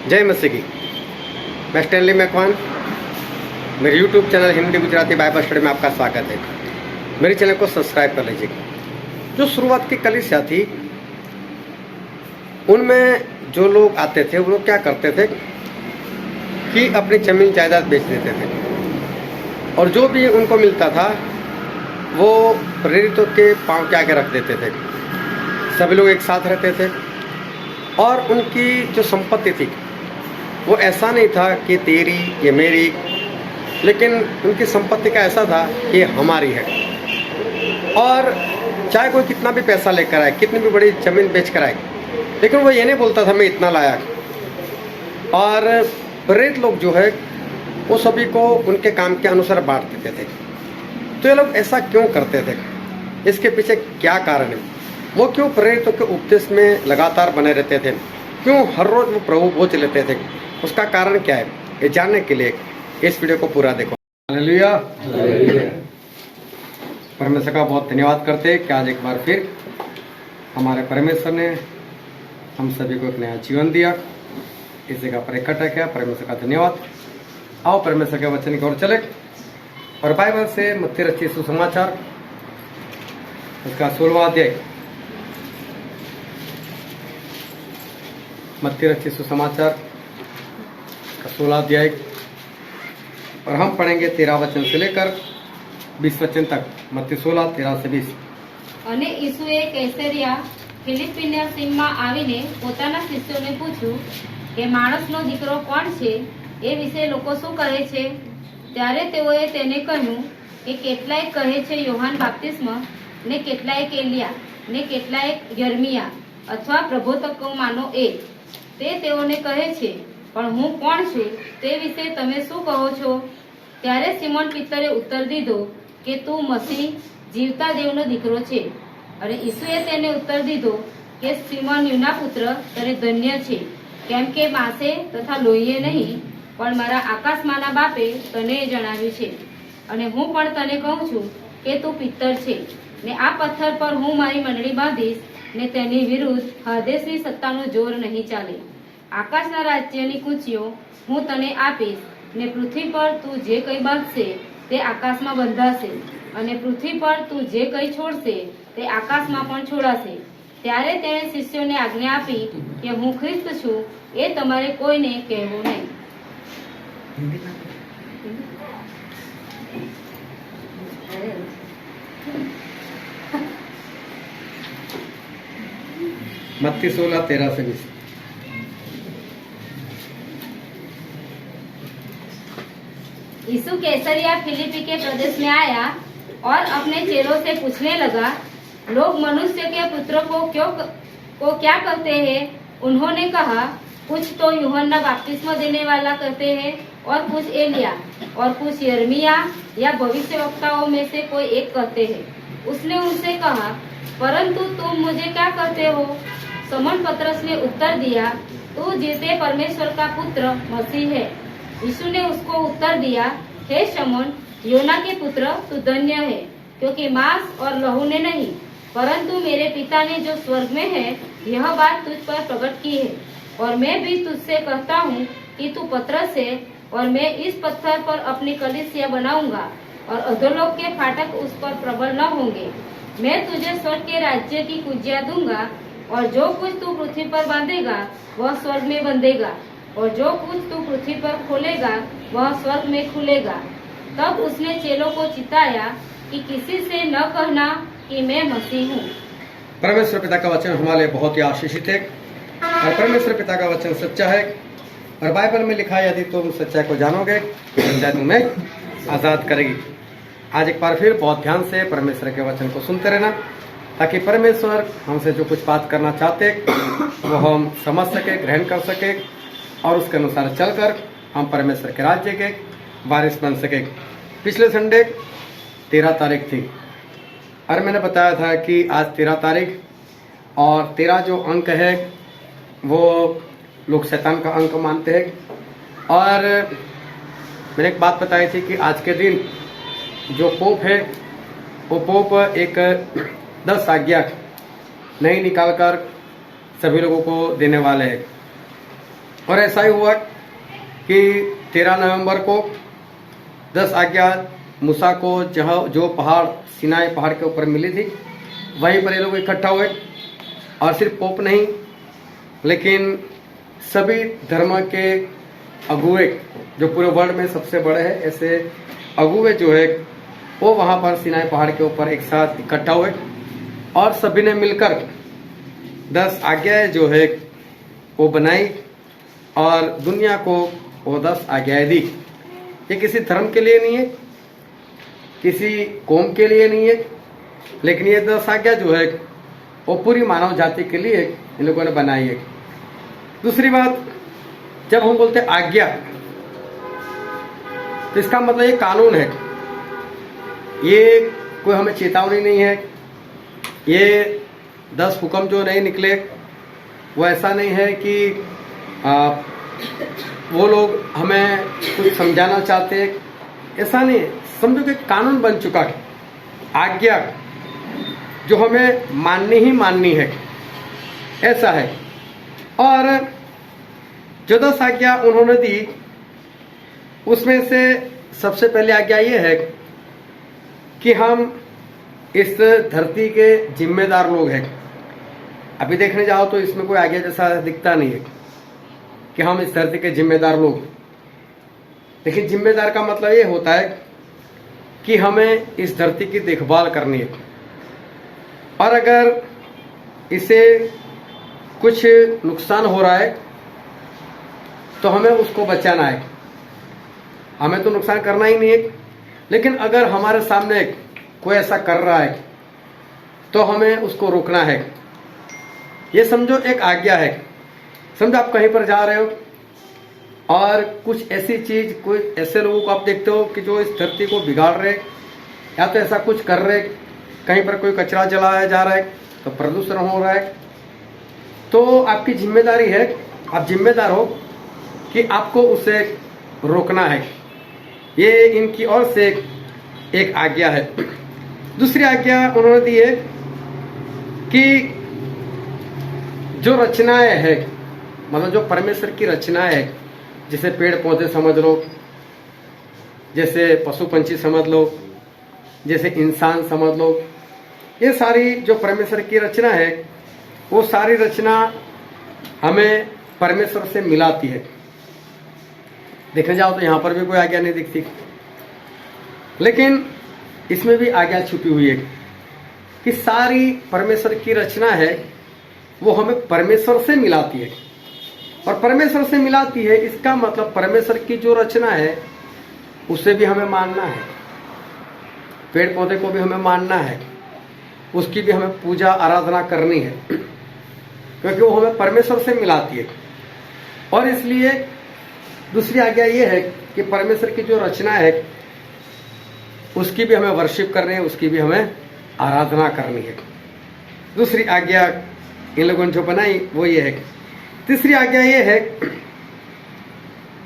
जय मसीह की। मैं स्टैनली मैकवान, मेरे YouTube channel Hindi Gujarati Bible study में आपका स्वागत है। मेरे चैनल को सब्सक्राइब कर लीजिए। जो शुरुआत की कलीसिया थी, उनमें जो लोग आते थे वो लोग क्या करते थे कि अपनी जमीन जायदाद बेच देते थे, और जो भी उनको मिलता था वो प्रेरितों के पांव के आगे रख देते थे। सभी लोग एक साथ रहते थे, और उनकी जो संपत्ति थी वो ऐसा नहीं था कि तेरी ये मेरी, लेकिन उनकी संपत्ति का ऐसा था कि हमारी है। और चाहे कोई कितना भी पैसा लेकर आए, कितनी भी बड़ी जमीन बेच कर आए, लेकिन वो ये नहीं बोलता था मैं इतना लाया। और प्रेरित लोग जो है वो सभी को उनके काम के अनुसार बांट देते थे। तो ये लोग ऐसा क्यों करते थे, इसके पीछे क्या कारण है, वो क्यों प्रेरितों के उपदेश में लगातार बने रहते थे, क्यों हर रोज वो प्रभु भोज लेते थे, उसका कारण क्या है, ये जानने के लिए इस वीडियो को पूरा देखो। हालेलुया। परमेश्वर का बहुत धन्यवाद करते हैं कि आज एक बार फिर हमारे परमेश्वर ने हम सभी को एक नया जीवन दिया, इस जगह पर इकट्ठा किया। परमेश्वर का धन्यवाद। आओ परमेश्वर के वचन की ओर चले, और बाइबल से मत्ती रचित सुसमाचार उसका 16वां अध्याय, मत्ती रचित सुसमाचार का 16 अध्याय, और हम पढ़ेंगे 13 वचन से लेकर 20 वचन तक। मत्ती 16 13 से 20। અને ઈસુએ કૈસરિયા ફિલિપીના સીમમાં આવીને પોતાના શિષ્યોને પૂછ્યું કે માણસનો દીકરો કોણ છે, એ વિશે લોકો શું કહે છે? ત્યારે તેઓએ તેને કહ્યું કે કેટલાય કહે છે યોહાન બાપ્તિસ્મ, ને કેટલાય એલિયા, ને કેટલાય યર્મિયા અથવા પ્રબોધકોમાંનો એક. તે તેઓને કહે છે, પણ હું કોણ છું તે વિશે તમે શું કહો છો? ત્યારે સિમોન પિત્તરે ઉત્તર દીધો કે તું મસીહ જીવતા દેવનો દીકરો છે. અને ઈસુએ તેને ઉત્તર દીધો કે સિમોન યુના પુત્ર, તને ધન્ય છે, કેમ કે માસે તથા લોહીએ નહીં, પણ મારા આકાશમાંના બાપે તને જણાવ્યું છે. અને હું પણ તને કહું છું કે તું પિત્તર છે, ને આ પથ્થર પર હું મારી મંડળી બાંધીશ, ને તેની વિરુદ્ધ હાદેસની સત્તાનું જોર નહીં ચાલે. આકાશના રાજ્યની કૂંચીઓ હું તને આપીશ, ને પૃથ્વી પર તું જે કંઈ બાંધશે તે આકાશમાં બંધાશે, અને પૃથ્વી પર તું જે કંઈ છોડશે તે આકાશમાં પણ છોડાશે. ત્યારે તેણે શિષ્યોને આજ્ઞા આપી કે હું ખ્રિસ્ત છું એ તમારે કોઈને કહેવું નહીં. मत्ती 16 13 से 20। यीशु कैसरिया फिलिपी के प्रदेश में आया और अपने चेलों से पूछने लगा, लोग मनुष्य के पुत्र को क्या कहते हैं? उन्होंने कहा, कुछ तो यूहन्ना बपतिस्मा देने वाला कहते हैं, और कुछ एलिया, और कुछ यर्मिया या भविष्यवक्ताओं में से कोई एक कहते हैं. उसने उनसे कहा, परंतु तुम मुझे क्या कहते हो? समन पतरस ने उत्तर दिया, तू जीते परमेश्वर का पुत्र मसीह है. यीशु ने उसको उत्तर दिया, हे शमौन, योना के पुत्र, तू धन्य है, क्योंकि मांस और लहू ने नहीं, परंतु मेरे पिता ने जो स्वर्ग में है यह बात तुझ पर प्रकट की है. और मैं भी तुझसे कहता हूँ कि तू पतरस है, और मैं इस पत्थर पर अपनी कलीसिया बनाऊंगा, और अधोलोक के फाटक उस पर प्रबल न होंगे. मैं तुझे स्वर्ग के राज्य की कुंजियां दूंगा, और जो कुछ तू पृथ्वी पर बांधेगा वह स्वर्ग में बंधेगा, और जो कुछ तू पृथ्वी पर खोलेगा वह स्वर्ग में खुलेगा. तब उसने चेलों को चिताया कि किसी से न कहना कि मैं मसीह हूँ. परमेश्वर पिता का वचन हमारे लिए बहुत ही आशीषित है, और परमेश्वर पिता का वचन सच्चा है, और बाइबल में लिखा है, यदि तुम सच्चाई को जानोगे सच्चाई तुम्हें आज़ाद करेगी। आज एक बार फिर बहुत ध्यान से परमेश्वर के वचन को सुनते रहना, ताकि परमेश्वर हमसे जो कुछ बात करना चाहते वो हम समझ सके, ग्रहण कर सके, और उसके अनुसार चलकर हम परमेश्वर के राज्य के वारिस बन सके। पिछले संडे 13 तारीख थी, और मैंने बताया था कि आज 13 तारीख, और 13 जो अंक है वो लोग शैतान का अंक मानते हैं। और मैंने एक बात बताई थी कि आज के दिन जो पोप है वो पोप एक 10 आज्ञा नहीं निकालकर सभी लोगों को देने वाले हैं। और ऐसा ही हुआ कि 13 नवंबर को 10 आज्ञा मूसा को जहाँ जो पहाड़ सिनाई पहाड़ के ऊपर मिली थी वहीं पर ये लोग इकट्ठा हुए, और सिर्फ पोप नहीं लेकिन सभी धर्म के अगुवे जो पूरे वर्ल्ड में सबसे बड़े हैं, ऐसे अगुवे जो है वो वहाँ पर सिनाई पहाड़ के ऊपर एक साथ इकट्ठा हुए और सभी ने मिलकर 10 आज्ञाएं जो है वो बनाई और दुनिया को वो 10 आज्ञाएं दी। ये किसी धर्म के लिए नहीं है, किसी कौम के लिए नहीं है, लेकिन ये 10 आज्ञा जो है वो पूरी मानव जाति के लिए इन लोगों ने बनाई है। दूसरी बात, जब हम बोलते हैं आज्ञा तो इसका मतलब ये कानून है, ये कोई हमें चेतावनी नहीं है, ये 10 हुक्म जो नहीं निकले वो ऐसा नहीं है कि वो लोग हमें कुछ समझाना चाहते हैं, ऐसा नहीं है। समझो कि कानून बन चुका है, आज्ञा जो हमें माननी ही माननी है, ऐसा है। और जो 10 आज्ञा उन्होंने दी उसमें से सबसे पहले आज्ञा ये है कि हम इस धरती के जिम्मेदार लोग हैं। अभी देखने जाओ तो इसमें कोई आज्ञा जैसा दिखता नहीं है कि हम इस धरती के जिम्मेदार लोग, लेकिन जिम्मेदार का मतलब ये होता है कि हमें इस धरती की देखभाल करनी है और अगर इसे कुछ नुकसान हो रहा है तो हमें उसको बचाना है। हमें तो नुकसान करना ही नहीं है, लेकिन अगर हमारे सामने कोई ऐसा कर रहा है तो हमें उसको रोकना है। ये समझो एक आज्ञा है। समझो आप कहीं पर जा रहे हो और कुछ ऐसी चीज, कोई ऐसे लोगों को आप देखते हो कि जो इस धरती को बिगाड़ रहे या तो ऐसा कुछ कर रहे, कहीं पर कोई कचरा जलाया जा रहा है तो प्रदूषण हो रहा है, तो आपकी जिम्मेदारी है, आप जिम्मेदार हो कि आपको उसे रोकना है। ये इनकी ओर से एक आज्ञा है। दूसरी आज्ञा उन्होंने दी है कि जो रचनाएं है, मतलब जो परमेश्वर की रचनाएं है, जैसे पेड़ पौधे समझ लो, जैसे पशु पंछी समझ लो, जैसे इंसान समझ लो, ये सारी जो परमेश्वर की रचना है वो सारी रचना हमें परमेश्वर से मिलाती है। देखने जाओ तो यहाँ पर भी कोई आज्ञा नहीं दिखती, लेकिन इसमें भी आज्ञा छुपी हुई है कि सारी परमेश्वर की रचना है वो हमें परमेश्वर से मिलाती है। और परमेश्वर से मिलाती है इसका मतलब परमेश्वर की जो रचना है उसे भी हमें मानना है, पेड़ पौधे को भी हमें मानना है, उसकी भी हमें पूजा आराधना करनी है, क्योंकि वो हमें परमेश्वर से मिलाती है। और इसलिए दूसरी आज्ञा ये है कि परमेश्वर की जो रचना है उसकी भी हमें वर्शिप करनी है, उसकी भी हमें आराधना करनी है। दूसरी आज्ञा इन लोगों ने जो बनाई वो ये है। तीसरी आज्ञा ये है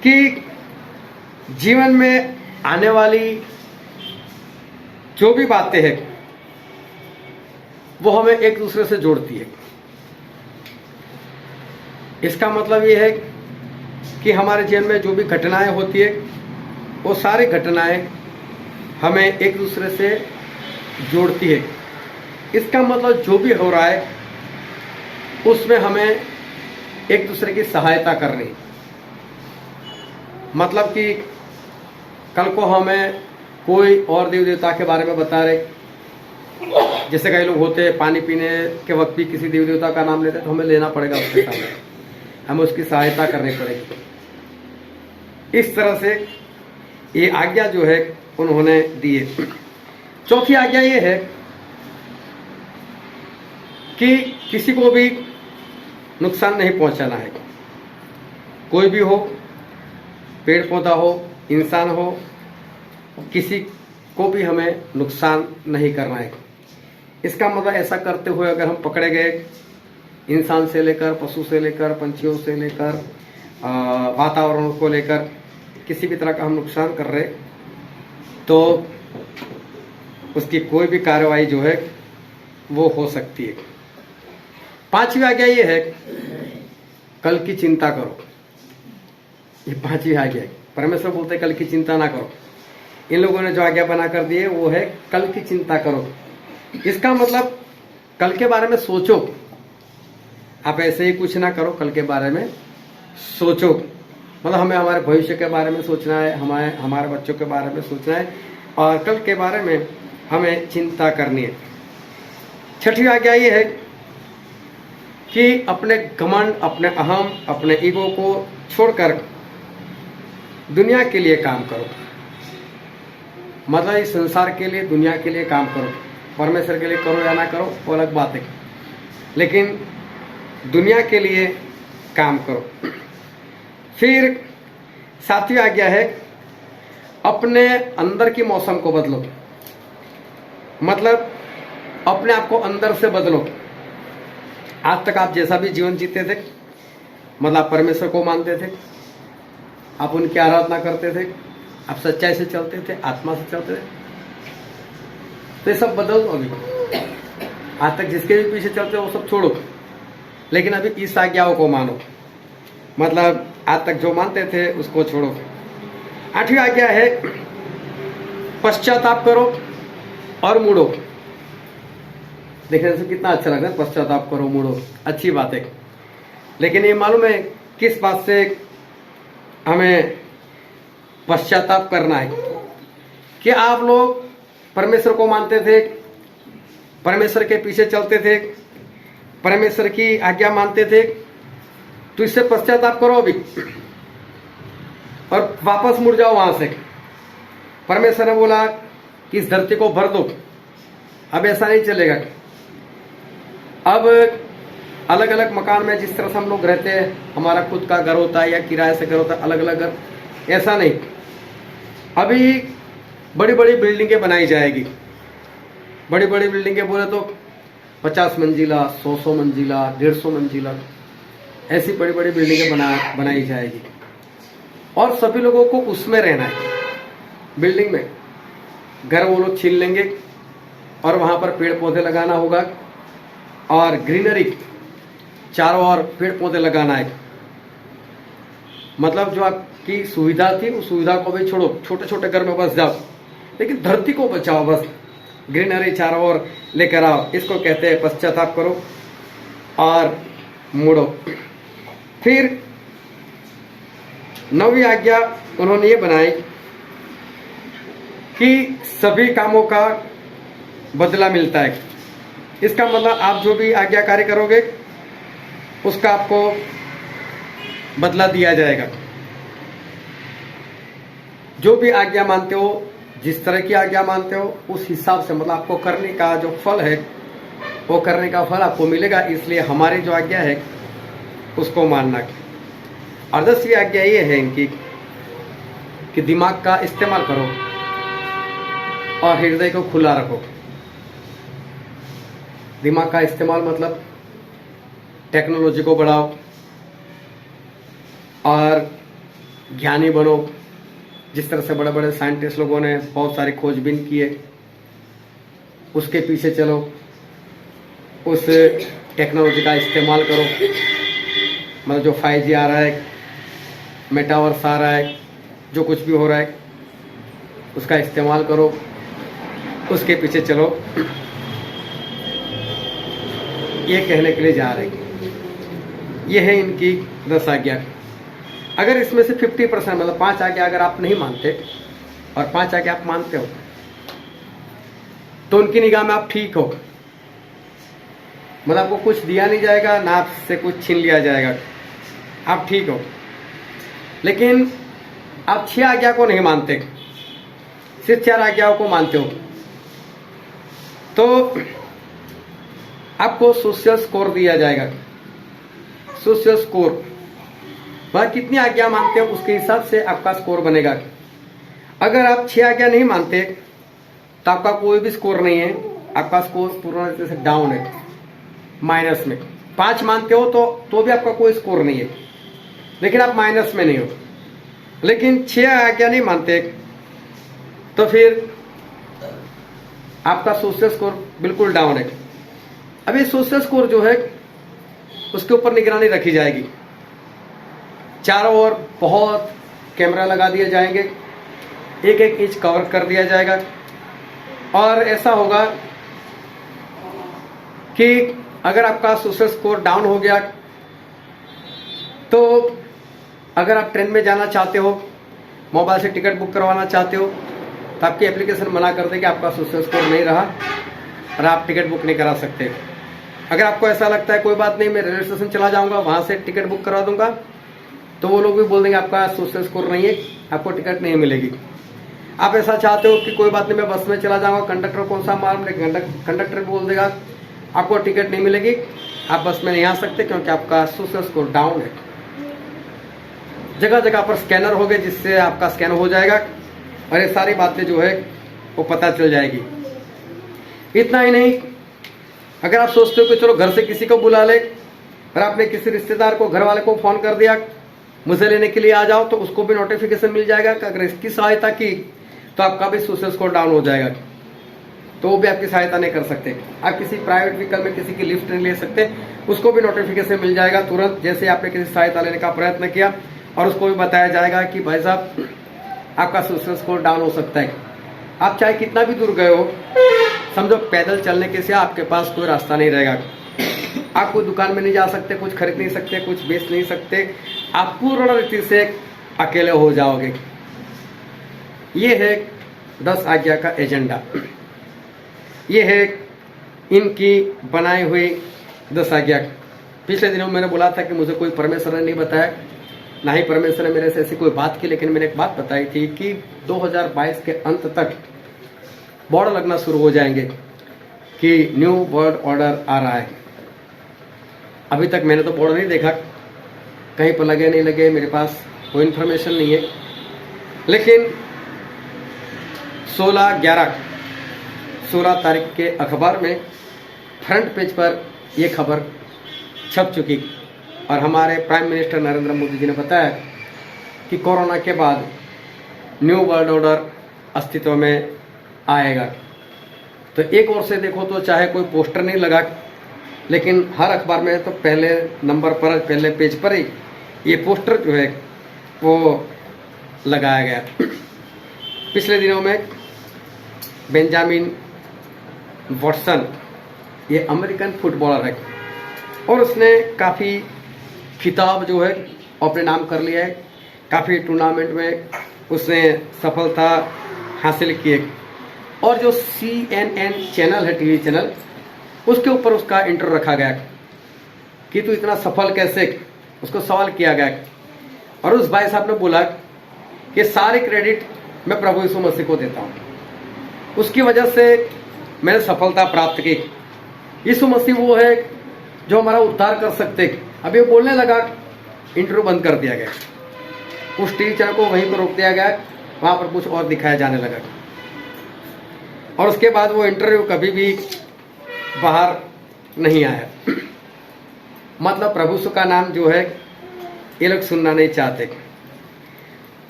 कि जीवन में आने वाली जो भी बातें हैं वो हमें एक दूसरे से जोड़ती है। इसका मतलब ये है कि हमारे जीवन में जो भी घटनाएं होती है वो सारी घटनाएं हमें एक दूसरे से जोड़ती है। इसका मतलब जो भी हो रहा है उसमें हमें एक दूसरे की सहायता करनी। मतलब कि कल को हमें कोई और देव देवता के बारे में बता रहे, जैसे कई लोग होते हैं पानी पीने के वक्त भी किसी देव देवता का नाम लेते हैं तो हमें लेना पड़ेगा उसके सामने, हमें उसकी सहायता करनी पड़ेगी। इस तरह से ये आज्ञा जो है उन्होंने दी है। चौथी आज्ञा ये है कि किसी को भी नुकसान नहीं पहुंचाना है। कोई भी हो, पेड़ पौधा हो, इंसान हो, किसी को भी हमें नुकसान नहीं करना है। इसका मतलब ऐसा करते हुए अगर हम पकड़े गए, इंसान से लेकर पशु से लेकर पंछियों से लेकर वातावरण को लेकर किसी भी तरह का हम नुकसान कर रहे तो उसकी कोई भी कार्रवाई जो है वो हो सकती है। पांचवी आज्ञा ये है, कल की चिंता करो। ये 5वीं आज्ञा है। परमेश्वर बोलते कल की चिंता ना करो। इन लोगों ने जो आज्ञा बना कर दी है वो है कल की चिंता करो। इसका मतलब कल के बारे में सोचो। आप ऐसे ही कुछ ना करो, कल के बारे में सोचो। मतलब हमें हमारे भविष्य के बारे में सोचना है, हमारे बच्चों के बारे में सोचना है और कल के बारे में हमें चिंता करनी है। 6वीं आज्ञा ये है कि अपने घमंड, अपने अहम, अपने ईगो को छोड़कर दुनिया के लिए काम करो। मतलब इस संसार के लिए, दुनिया के लिए काम करो। परमेश्वर के लिए करो या ना करो वो अलग बात है, लेकिन दुनिया के लिए काम करो। फिर 7वीं आज्ञा है अपने अंदर की मौसम को बदलो। मतलब अपने आप को अंदर से बदलो। आज तक आप जैसा भी जीवन जीते थे, मतलब आप परमेश्वर को मानते थे, आप उनकी आराधना करते थे, आप सच्चाई से चलते थे, आत्मा से चलते थे, तो ये सब बदल दो। अभी आज तक जिसके भी पीछे चलते हो वो सब छोड़ो, लेकिन अभी इस आज्ञाओं को मानो। मतलब आज तक जो मानते थे उसको छोड़ो। 8वीं आज्ञा है पश्चाताप करो और मुड़ो। देखने से कितना अच्छा लगता है, पश्चाताप करो मुड़ो, अच्छी बात है। लेकिन ये मालूम है किस बात से हमें पश्चाताप करना है? कि आप लोग परमेश्वर को मानते थे, परमेश्वर के पीछे चलते थे, परमेश्वर की आज्ञा मानते थे, तो इससे पश्चाताप करो अभी और वापस मुड़ जाओ वहां से। परमेश्वर ने बोला कि इस धरती को भर दो। अब ऐसा नहीं चलेगा। अब अलग अलग मकान में जिस तरह से हम लोग रहते हैं, हमारा खुद का घर होता है या किराए से घर होता है, अलग अलग घर, ऐसा नहीं। अभी बड़ी बड़ी बिल्डिंगें बनाई जाएगी। बड़ी बड़ी बिल्डिंगें बोले तो 50 मंजिला, 100 मंजिला, 150 मंजिला, ऐसी बड़ी बड़ी बिल्डिंगें बनाई जाएगी और सभी लोगों को उसमें रहना है। बिल्डिंग में घर वो लोग छीन लेंगे और वहां पर पेड़ पौधे लगाना होगा और ग्रीनरी, चारों ओर पेड़ पौधे लगाना है। मतलब जो आपकी सुविधा थी उस सुविधा को भी छोड़ो, छोटे छोटे घर में बस जाओ, लेकिन धरती को बचाओ। बस ग्रीनरी चारों ओर लेकर आओ। इसको कहते हैं पश्चाताप करो और मुड़ो। फिर 9वीं आज्ञा उन्होंने ये बनाई कि सभी कामों का बदला मिलता है। इसका मतलब आप जो भी आज्ञाकारी करोगे उसका आपको बदला दिया जाएगा। जो भी आज्ञा मानते हो, जिस तरह की आज्ञा मानते हो, उस हिसाब से मतलब आपको करने का जो फल है वो करने का फल आपको मिलेगा। इसलिए हमारी जो आज्ञा है उसको मानना। और 10वीं आज्ञा ये है इनकी कि दिमाग का इस्तेमाल करो और हृदय को खुला रखो। दिमाग का इस्तेमाल मतलब टेक्नोलॉजी को बढ़ाओ और ज्ञानी बनो। जिस तरह से बड़े बड़े साइंटिस्ट लोगों ने बहुत सारी खोजबीन किए, उसके पीछे चलो, उस टेक्नोलॉजी का इस्तेमाल करो। मतलब जो 5G आ रहा है, मेटावर्स आ रहा है, जो कुछ भी हो रहा है उसका इस्तेमाल करो, उसके पीछे चलो। ये कहने के लिए जा रहे हैं। ये है इनकी 10 आज्ञा। अगर इसमें से 50% मतलब 5 आज्ञा अगर आप नहीं मानते और 5 आज्ञा आप मानते हो तो उनकी निगाह में आप ठीक हो। मतलब आपको कुछ दिया नहीं जाएगा, ना आपसे कुछ छीन लिया जाएगा, आप ठीक हो। लेकिन आप 6 आज्ञा को नहीं मानते, सिर्फ 4 आज्ञाओं को मानते हो, तो आपको सोशल स्कोर दिया जाएगा। सोशल स्कोर वह कितनी आज्ञा मानते हो उसके हिसाब से आपका स्कोर बनेगा। अगर आप 6 आज्ञा नहीं मानते तो आपका कोई भी स्कोर नहीं है, आपका स्कोर पूर्ण तरह से डाउन है, माइनस में। 5 मानते हो तो भी आपका कोई स्कोर नहीं है, लेकिन आप माइनस में नहीं हो। लेकिन 6 आज्ञा नहीं मानते तो फिर आपका सोशल स्कोर बिल्कुल डाउन है। अब ये सोशल स्कोर जो है उसके ऊपर निगरानी रखी जाएगी। चारों ओर बहुत कैमरा लगा दिए जाएंगे, एक एक इंच कवर कर दिया जाएगा। और ऐसा होगा कि अगर आपका सोशल स्कोर डाउन हो गया तो अगर आप ट्रेन में जाना चाहते हो, मोबाइल से टिकट बुक करवाना चाहते हो, तो आपकी एप्लीकेशन मना कर दे कि आपका सोशल स्कोर नहीं रहा और आप टिकट बुक नहीं करा सकते। अगर आपको ऐसा लगता है कोई बात नहीं, मैं रेलवे स्टेशन चला जाऊंगा, वहां से टिकट बुक करा दूंगा, तो वो लोग भी बोल देंगे आपका सोशल स्कोर नहीं है, आपको टिकट नहीं मिलेगी। आप ऐसा चाहते हो कि कोई बात नहीं, मैं बस में चला जाऊंगा, कंडक्टर कौन सा मालूम नहीं, कंडक्टर बोल देगा आपको टिकट नहीं मिलेगी, आप बस में नहीं आ सकते क्योंकि आपका सोशल स्कोर डाउन है। जगह जगह पर स्कैनर हो गए जिससे आपका स्कैन हो जाएगा और ये सारी बातें जो है वो पता चल जाएगी। इतना ही नहीं, अगर आप सोचते हो कि चलो घर से किसी को बुला ले और आपने किसी रिश्तेदार को, घर वाले को फोन कर दिया मुझे लेने के लिए आ जाओ, तो उसको भी नोटिफिकेशन मिल जाएगा कि अगर इसकी सहायता की तो आपका भी सोशल स्कोर डाउन हो जाएगा, तो वो भी आपकी सहायता नहीं कर सकते। आप किसी प्राइवेट व्हीकल में किसी की लिफ्ट नहीं ले सकते, उसको भी नोटिफिकेशन मिल जाएगा तुरंत, जैसे आपने किसी सहायता लेने का प्रयत्न किया, और उसको भी बताया जाएगा कि भाई साहब आपका सोशल स्कोर डाउन हो सकता है। आप चाहे कितना भी दूर गए हो, समझो पैदल चलने के से आपके पास कोई रास्ता नहीं रहेगा, आप कोई दुकान में नहीं जा सकते, कुछ खरीद नहीं सकते, कुछ बेच नहीं सकते, आप पूर्ण रीति से अकेले हो जाओगे। ये है 10 आज्ञा का एजेंडा, ये है इनकी बनाई हुई 10 आज्ञा। पिछले दिनों मैंने बोला था कि मुझे कोई परमेश्वर ने नहीं बताया, ना ही परमेश्वर ने मेरे से ऐसी कोई बात की, लेकिन मैंने एक बात बताई थी कि 2022 के अंत तक बोर्ड लगना शुरू हो जाएंगे कि न्यू वर्ल्ड ऑर्डर आ रहा है। अभी तक मैंने तो बोर्ड नहीं देखा, कहीं पर लगे नहीं लगे मेरे पास कोई इन्फॉर्मेशन नहीं है, लेकिन 16 तारीख के अखबार में फ्रंट पेज पर यह खबर छप चुकी और हमारे प्राइम मिनिस्टर नरेंद्र मोदी जी ने बताया कि कोरोना के बाद न्यू वर्ल्ड ऑर्डर अस्तित्व में आएगा। तो एक ओर से देखो तो चाहे कोई पोस्टर नहीं लगा, लेकिन हर अखबार में तो पहले नंबर पर, पहले पेज पर ही ये पोस्टर जो है वो लगाया गया। पिछले दिनों में बेंजामिन वॉटसन, ये अमेरिकन फुटबॉलर है और उसने काफ़ी खिताब जो है अपने नाम कर लिया है, काफ़ी टूर्नामेंट में उसने सफलता हासिल की है। और जो CNN चैनल है, टीवी चैनल, उसके ऊपर उसका इंटरव्यू रखा गया कि तू इतना सफल कैसे, उसको सवाल किया गया और उस भाई साहब ने बोला कि सारे क्रेडिट मैं प्रभु यीशु मसीह को देता हूँ, उसकी वजह से मैंने सफलता प्राप्त की। यीशु मसीह वो है जो हमारा उद्धार कर सकते। अभी वो बोलने लगा, इंटरव्यू बंद कर दिया गया, उस टीवी चैनल को वहीं पर रोक दिया गया, वहां पर कुछ और दिखाया जाने लगा और उसके बाद वो इंटरव्यू कभी भी बाहर नहीं आया। मतलब प्रभु यीशु का नाम जो है ये लोग सुनना नहीं चाहते।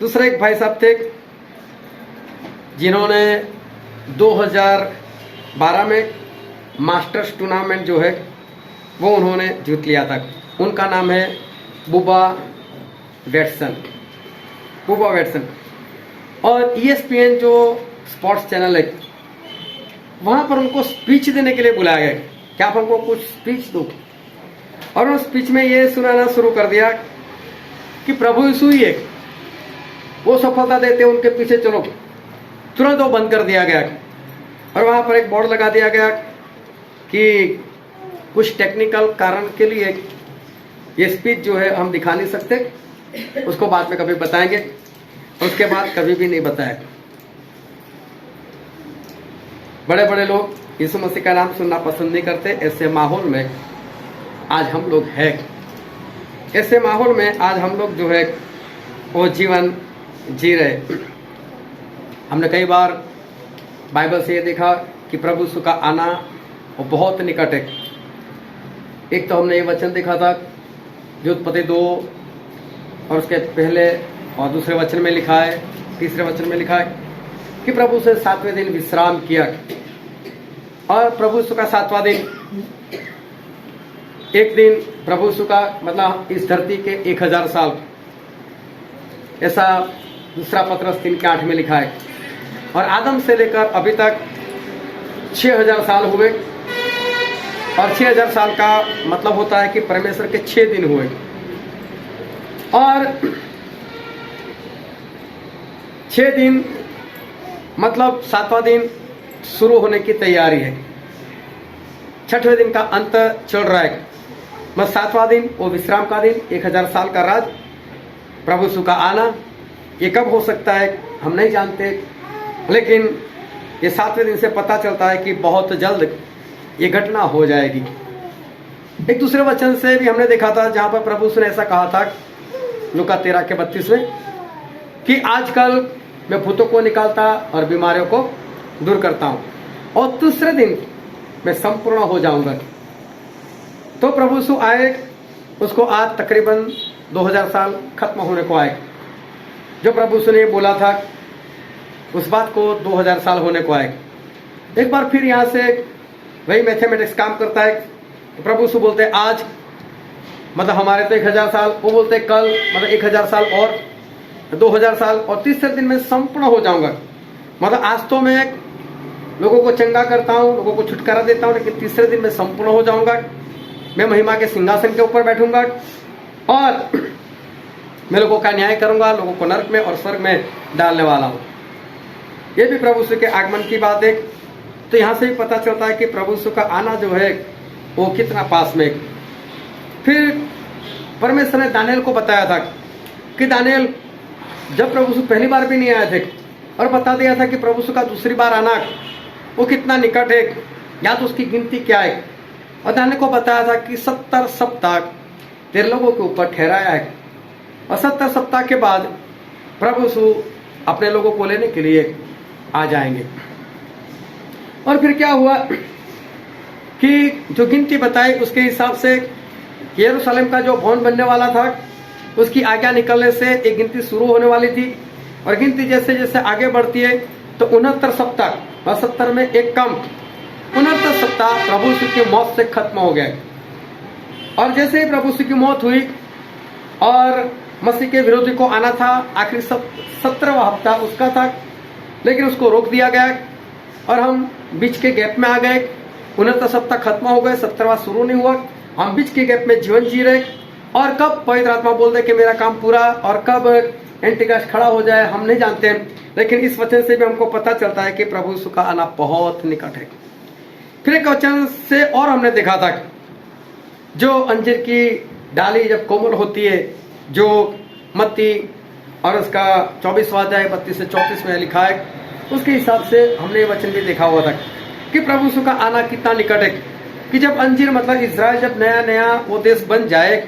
दूसरे एक भाई साहब थे जिन्होंने 2012 में मास्टर्स टूर्नामेंट जो है वो उन्होंने जीत लिया था। उनका नाम है बुबा वेटसन। और ESPN जो स्पोर्ट्स चैनल है, वहाँ पर उनको स्पीच देने के लिए बुलाया गया कि आप हमको कुछ स्पीच दो। और उस स्पीच में ये सुनाना शुरू कर दिया कि प्रभु यीशु ही है, वो सफलता देते, उनके पीछे चलो। तुरंत वो बंद कर दिया गया और वहाँ पर एक बोर्ड लगा दिया गया कि कुछ टेक्निकल कारण के लिए ये स्पीच जो है हम दिखा नहीं सकते, उसको बाद में कभी बताएंगे। उसके बाद कभी भी नहीं बताया। बड़े बड़े लोग यीशु मसीह का नाम सुनना पसंद नहीं करते। ऐसे माहौल में आज हम लोग हैं, ऐसे माहौल में आज हम लोग जो है वो जीवन जी रहे। हमने कई बार बाइबल से ये देखा कि प्रभु यीशु का आना वो बहुत निकट है। एक तो हमने ये वचन देखा था जो उत्पत्ति 2 और उसके पहले और दूसरे वचन में लिखा है, तीसरे वचन में लिखा है कि प्रभु से 7वें दिन विश्राम किया। और प्रभु यीशु का 7वां दिन, एक दिन प्रभु यीशु का मतलब इस धरती के 1000 साल, ऐसा दूसरा पत्रस 3:8 में लिखा है। और आदम से लेकर अभी तक 6000 साल हुए, और 6000 साल का मतलब होता है कि परमेश्वर के 6 दिन हुए, और 6 दिन मतलब 7वां दिन शुरू होने की तैयारी है, 6वें दिन का अंत चल रहा है। बस 7वां दिन वो विश्राम का दिन, 1000 साल का राज, प्रभु यीशु का आना, ये कब हो सकता है हम नहीं जानते, लेकिन ये 7वें दिन से पता चलता है कि बहुत जल्द ये घटना हो जाएगी। एक दूसरे वचन से भी हमने देखा था जहां पर प्रभु यीशु ने ऐसा कहा था, लूका 13:32 में, कि आजकल मैं भूतों को निकालता और बीमारियों को दूर करता हूं, और दूसरे दिन मैं संपूर्ण हो जाऊंगा। तो प्रभु यीशु आए, उसको आज तकरीबन 2000 साल खत्म होने को आए। जो प्रभु यीशु ने बोला था उस बात को 2000 साल होने को आए। एक बार फिर यहाँ से वही मैथमेटिक्स काम करता है। प्रभु यीशु बोलते हैं आज, मतलब हमारे तो 1000 साल, वो बोलते हैं कल, मतलब 1000 साल और 2000 साल, और तीसरे दिन में संपूर्ण हो जाऊंगा। मतलब आज तो मैं लोगों को चंगा करता हूँ, लोगों को छुटकारा देता हूँ, लेकिन तीसरे दिन में संपूर्ण हो जाऊंगा। मैं महिमा के सिंहासन के ऊपर बैठूंगा और मैं लोगों का न्याय करूंगा, लोगों को नरक में और स्वर्ग में डालने वाला हूं। ये भी प्रभु यीशु के आगमन की बात है। तो यहां से भी पता चलता है कि प्रभु यीशु का आना जो है वो कितना पास में। फिर परमेश्वर ने दानियल को बताया था कि दानियल, जब प्रभु यीशु पहली बार भी नहीं आए थे, और बता दिया था कि प्रभु यीशु का दूसरी बार आना वो कितना निकट है, या तो उसकी गिनती क्या है। और दानियल को बताया था कि 70 सप्ताह तेरे लोगों के ऊपर ठहराया है, और 70 सप्ताह के बाद प्रभु यीशु अपने लोगों को लेने के लिए आ जाएंगे। और फिर क्या हुआ कि जो गिनती बताई उसके हिसाब से यरूशलेम का जो भवन बनने वाला था उसकी आज्ञा निकलने से एक गिनती शुरू होने वाली थी, और गिनती जैसे जैसे आगे बढ़ती है तो 69 सप्ताह, और 70 में एक कम, 69 सप्ताह प्रभु यीशु की मौत से खत्म हो गए। और जैसे ही प्रभु यीशु की मौत हुई और मसीह के विरोधी को आना था, आखिरी 17वां हफ्ता उसका था, लेकिन उसको रोक दिया गया और हम बीच के गैप में आ गए। 69 सप्ताह खत्म हो गए, 17वां शुरू नहीं हुआ, हम बीच के गैप में जीवन जी रहे। और कब पवित्र आत्मा बोल दे कि मेरा काम पूरा, और कब एंटीक्राइस्ट खड़ा हो जाए हम नहीं जानते हैं, लेकिन इस वचन से भी हमको पता चलता है कि प्रभु यीशु का आना बहुत निकट है। फिर एक वचन से और हमने देखा था, जो अंजीर की डाली जब कोमल होती है, जो मत्ती और उसका 24वां अध्याय 32 से 34 में लिखा है, उसके हिसाब से हमने ये वचन भी देखा हुआ था कि प्रभु यीशु का आना कितना निकट है। कि जब अंजीर मतलब इज़राइल जब नया नया वो देश बन जाए,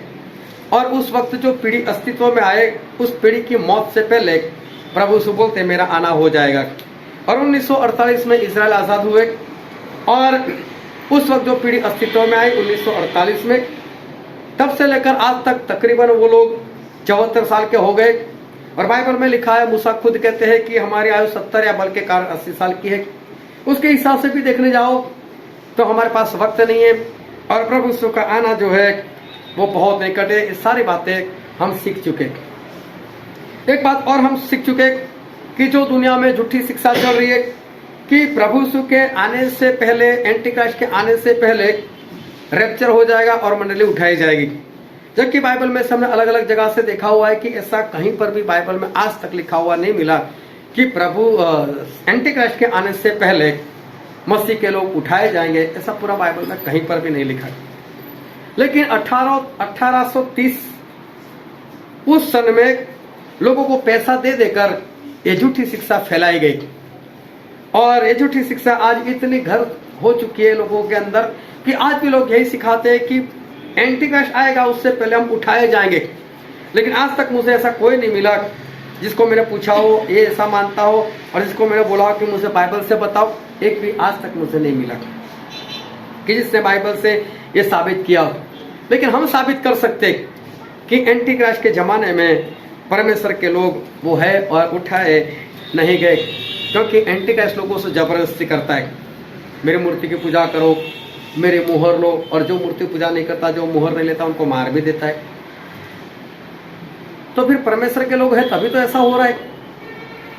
और उस वक्त जो पीढ़ी अस्तित्व में आए, उस पीढ़ी की मौत से पहले प्रभु यीशु बोलते मेरा आना हो जाएगा। और 1948 में इज़राइल आज़ाद हुए, और उस वक्त जो पीढ़ी अस्तित्व में आई 1948 में, तब से लेकर आज तक तकरीबन वो लोग 74 साल के हो गए। और बाइबल में लिखा है, मूसा खुद कहते हैं कि हमारी आयु 70 या बल्कि 80 साल की है। उसके हिसाब से भी देखने जाओ तो हमारे पास वक्त नहीं है, और प्रभु यीशु का आना जो है वो बहुत निकट है। ये सारी बातें हम सीख चुके। एक बात और हम सीख चुके कि जो दुनिया में झूठी शिक्षा चल रही है कि प्रभु यीशु के आने से पहले, एंटीक्राइस्ट के आने से पहले रैप्चर हो जाएगा और मंडली उठाई जाएगी, जबकि बाइबल में हमने अलग अलग जगह से देखा हुआ है कि ऐसा कहीं पर भी बाइबल में आज तक लिखा हुआ नहीं मिला कि प्रभु एंटीक्राइस्ट के आने से पहले मसीह के लोग उठाए जाएंगे। ऐसा पूरा बाइबल में कहीं पर भी नहीं लिखा। लेकिन 1830 उस सन में लोगों को पैसा दे देकर ये झूठी शिक्षा फैलाई गई, और ये झूठी शिक्षा आज इतनी घर हो चुकी है लोगों के अंदर कि आज भी लोग यही सिखाते हैं कि एंटीक्राइस्ट आएगा, उससे पहले हम उठाए जाएंगे। लेकिन आज तक मुझे ऐसा कोई नहीं मिला जिसको मैंने पूछा हो ये ऐसा मानता हो, और जिसको मैंने बोला हो कि मुझे बाइबल से बताओ, एक भी आज तक मुझे नहीं मिला कि जिसने बाइबल से ये साबित किया हो। लेकिन हम साबित कर सकते कि एंटीक्राइस्ट के जमाने में परमेश्वर के लोग वो है और उठाए नहीं गए, क्योंकि एंटीक्राइस्ट लोगों से जबरदस्ती करता है, मेरी मूर्ति की पूजा करो, मेरे मुहर लो, और जो मूर्ति पूजा नहीं करता, जो मुहर नहीं लेता, उनको मार भी देता है। तो फिर परमेश्वर के लोग हैं तभी तो ऐसा हो रहा है।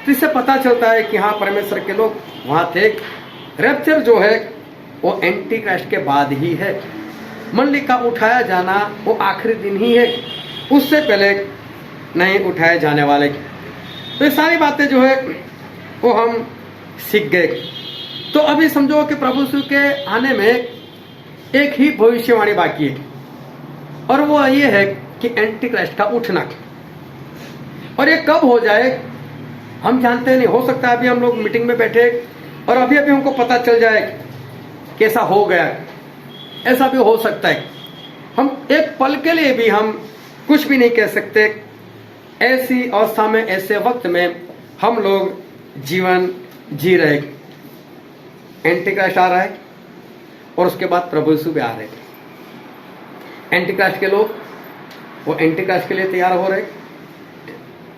तो इससे पता चलता है कि हाँ परमेश्वर के लोग वहां थे। रैप्चर जो है वो एंटी क्राइस्ट के बाद ही है। मंडली का उठाया जाना वो आखिरी दिन ही है, उससे पहले नहीं उठाए जाने वाले। तो ये सारी बातें जो है वो हम सीख गए। तो अभी समझो कि प्रभु यीशु के आने में एक ही भविष्यवाणी बाकी है, और वो ये है कि एंटी क्राइस्ट का उठना। और ये कब हो जाए हम जानते नहीं। हो सकता है अभी हम लोग मीटिंग में बैठे और अभी अभी हमको पता चल जाए कैसा हो गया, ऐसा भी हो सकता है। हम एक पल के लिए भी हम कुछ भी नहीं कह सकते। ऐसी अवस्था में, ऐसे वक्त में हम लोग जीवन जी रहे। एंटी क्राइस्ट आ रहा है और उसके बाद प्रभु यीशु भी आ रहे हैं। एंटी क्राइस्ट के लोग वो एंटी क्राइस्ट के लिए तैयार हो रहे,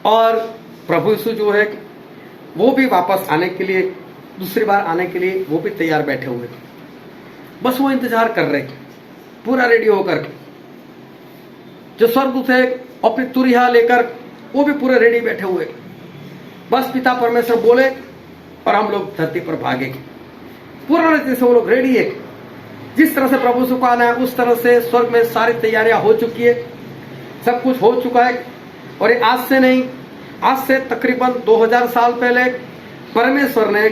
और प्रभु यीशु जो है वो भी वापस आने के लिए, दूसरी बार आने के लिए वो भी तैयार बैठे हुए। बस वो इंतजार कर रहे, पूरा रेडी होकर। जो स्वर्गदूत है अपनी तुरिया लेकर वो भी पूरे रेडी बैठे हुए। बस पिता परमेश्वर बोले और हम लोग धरती पर भागे। पूरा रीति से वो लोग रेडी है। जिस तरह से प्रभु यीशु को आना है उस तरह से स्वर्ग में सारी तैयारियां हो चुकी है, सब कुछ हो चुका है। और ये आज से नहीं, आज से तकरीबन 2000 साल पहले परमेश्वर ने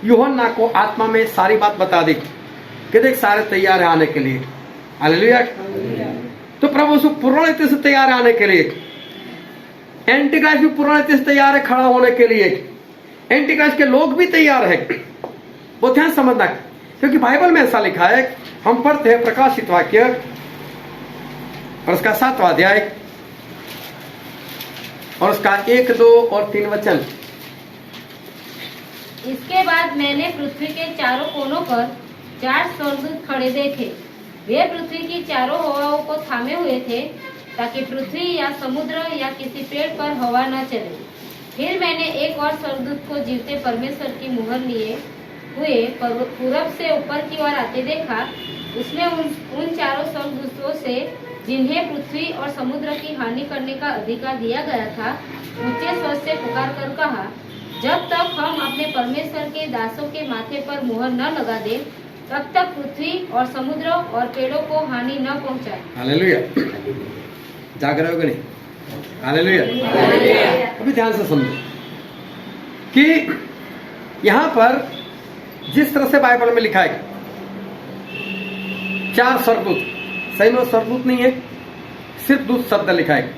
यूहन्ना को आत्मा में सारी बात बता दी कि देख सारे तैयार है आने के लिए। हालेलुया। तो प्रभु यीशु पूर्ण रीति से तैयार है आने के लिए। एंटी क्राइस्ट भी पूर्ण रीति से तैयार है खड़ा होने के लिए। एंटी क्राइस्ट के लोग भी तैयार है। वो ध्यान समझना, क्योंकि बाइबल में ऐसा लिखा है। हम पढ़ते हैं प्रकाशित वाक्य और उसका 7वां अध्याय और उसका 1, 2 और 3 वचन। इसके बाद मैंने पृथ्वी के चारों कोनों पर 4 स्वर्गदूत खड़े देखे। वे पृथ्वी की चारों हवाओं को थामे हुए थे, ताकि पृथ्वी या समुद्र या किसी पेड़ पर हवा न चले। फिर मैंने एक और स्वर्गदूत को जीवते परमेश्वर की मुहर लिए हुए पूरब से ऊपर की ओर आते देखा। उसने उन चारों स्वर्गदूतों से, जिन्हें पृथ्वी और समुद्र की हानि करने का अधिकार दिया गया था, ऊंचे स्वर से पुकार कर कहा, जब तक हम अपने परमेश्वर के दासों के माथे पर मुहर न लगा दे, तब तक पृथ्वी और समुद्र और पेड़ों को हानि न पहुंचाए। हालेलुया। जाग रहे हो कि नहीं? हालेलुया। अभी ध्यान से समझो कि यहाँ पर जिस तरह से बाइबल में लिखा है 4 स्वर्गदूत, सही में स्वर्गदूत नहीं है, सिर्फ दूत शब्द लिखा है,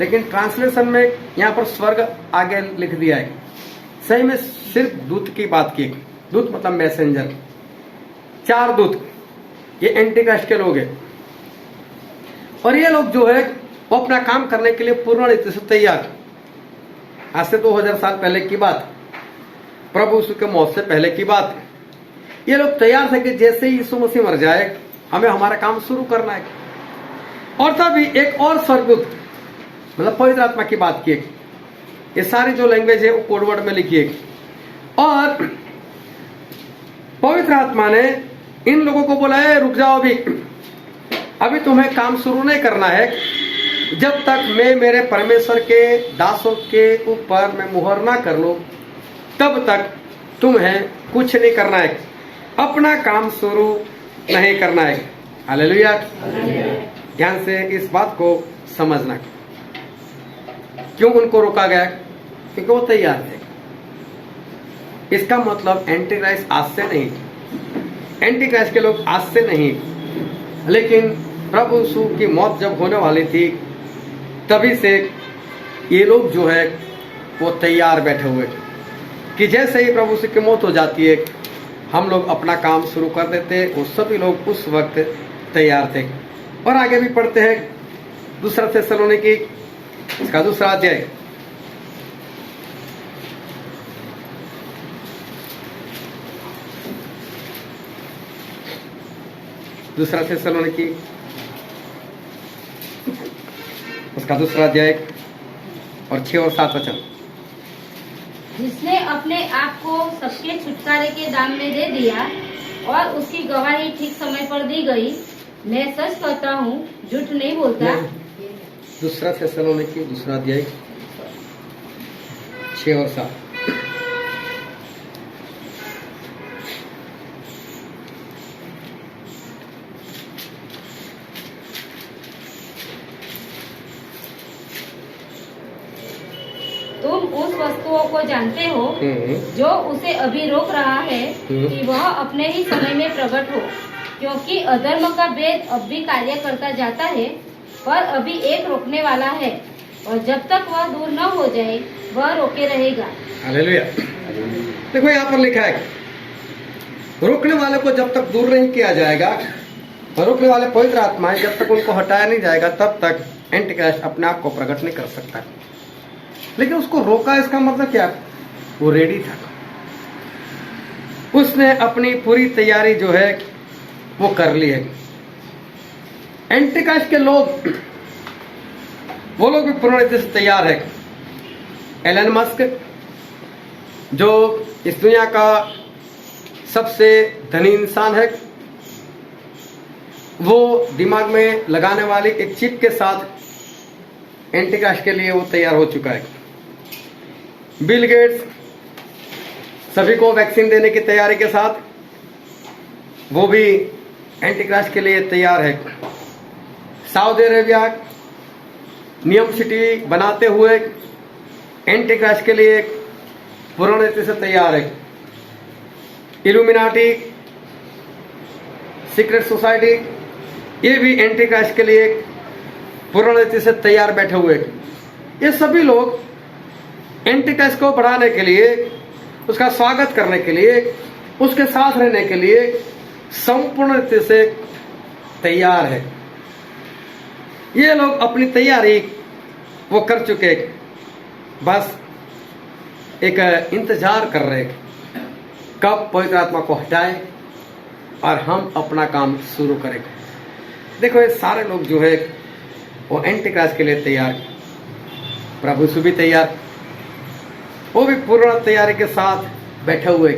लेकिन ट्रांसलेशन में यहाँ पर स्वर्ग आगे लिख दिया है। सही में सिर्फ दूत की बात की। दूत मतलब मैसेंजर। 4 दूत ये एंटी क्राइस्ट के लोग हैं, और ये लोग जो है वो अपना काम करने के लिए पूर्ण रीति से तैयार। आज से 2000 साल पहले की बात, प्रभु यीशु के मौत से पहले की बात। ये लोग तैयार थे कि जैसे ही यीशु मसीह मर जाए हमें हमारा काम शुरू करना है। और तभी एक और स्वर्गदूत, मतलब पवित्र आत्मा की बात की। ये सारी जो लैंग्वेज है वो कोड वर्ड में लिखी है, और पवित्र आत्मा ने इन लोगों को बोला है रुक जाओ, अभी तुम्हें काम शुरू नहीं करना है जब तक मैं मेरे परमेश्वर के दासों के ऊपर मैं मुहर ना कर लूं, तब तक तुम्हें कुछ नहीं करना है, अपना काम शुरू नहीं करना है। हालेलुया। ध्यान से इस बात को समझना। क्यों उनको रोका गया? क्योंकि वो तैयार थे। इसका मतलब एंटी क्राइस्ट आज से नहीं, एंटी क्राइस्ट के लोग आज से नहीं, लेकिन प्रभु यीशु की मौत जब होने वाली थी तभी से ये लोग जो है वो तैयार बैठे हुए कि जैसे ही प्रभु यीशु की मौत हो जाती है हम लोग अपना काम शुरू कर देते। वो सभी लोग उस वक्त तैयार थे। और आगे भी पढ़ते हैं 2 थिस्सलुनीकी इसका 2 अध्याय दूसरा थिस्सलुनीकी उसका 2 अध्याय और 6 और 7 वचन। जिसने अपने आप को सबके छुटकारे के दाम में दे दिया और उसकी गवाही ठीक समय पर दी गई। मैं सच कहता हूँ, झूठ नहीं बोलता। दूसरा थेसलोनिकी दूसरा अध्याय 6 और 7। तुम उस वस्तुओं को जानते हो जो उसे अभी रोक रहा है कि वह अपने ही समय में प्रकट हो, क्योंकि अधर्म का भेद अब भी कार्य करता जाता है, पर अभी एक रोकने वाला है, और जब तक वह दूर न हो जाए वह रोके रहेगा। हालेलुया। देखो यहाँ पर लिखा है, रोकने वाले को जब तक दूर नहीं किया जाएगा, और रोकने वाले पवित्र आत्मा है, जब तक उनको हटाया नहीं जाएगा तब तक एंटीक्राइस्ट अपने आप को प्रकट नहीं कर सकता। लेकिन उसको रोका, इसका मतलब क्या? वो रेडी था, उसने अपनी पूरी तैयारी जो है वो कर ली है। एंटीक्राइस्ट के लोग, वो लोग भी पूर्ण रीति से तैयार है। एलन मस्क, जो इस दुनिया का सबसे धनी इंसान है, वो दिमाग में लगाने वाली एक चिप के साथ एंटीक्राइस्ट के लिए वो तैयार हो चुका है। बिल गेट्स सभी को वैक्सीन देने की तैयारी के साथ वो भी एंटीक्राइस्ट के लिए तैयार है। सऊदी अरेबिया नियम सिटी बनाते हुए एंटीक्राइस्ट के लिए पूर्ण रीति से तैयार है। इल्यूमिनाटी, सीक्रेट सोसाइटी, ये भी एंटीक्राइस्ट के लिए पूर्ण रीति से तैयार बैठे हुए। ये सभी लोग एंटीक्राइस्ट को बढ़ाने के लिए, उसका स्वागत करने के लिए, उसके साथ रहने के लिए संपूर्ण रीति से तैयार है। ये लोग अपनी तैयारी वो कर चुके, बस एक इंतजार कर रहे कब पवित्र आत्मा को हटाए और हम अपना काम शुरू करें। देखो ये सारे लोग जो है वो एंटीक्राइस्ट के लिए तैयार, प्रभु यीशु भी तैयार, वो भी पूर्ण तैयारी के साथ बैठे हुए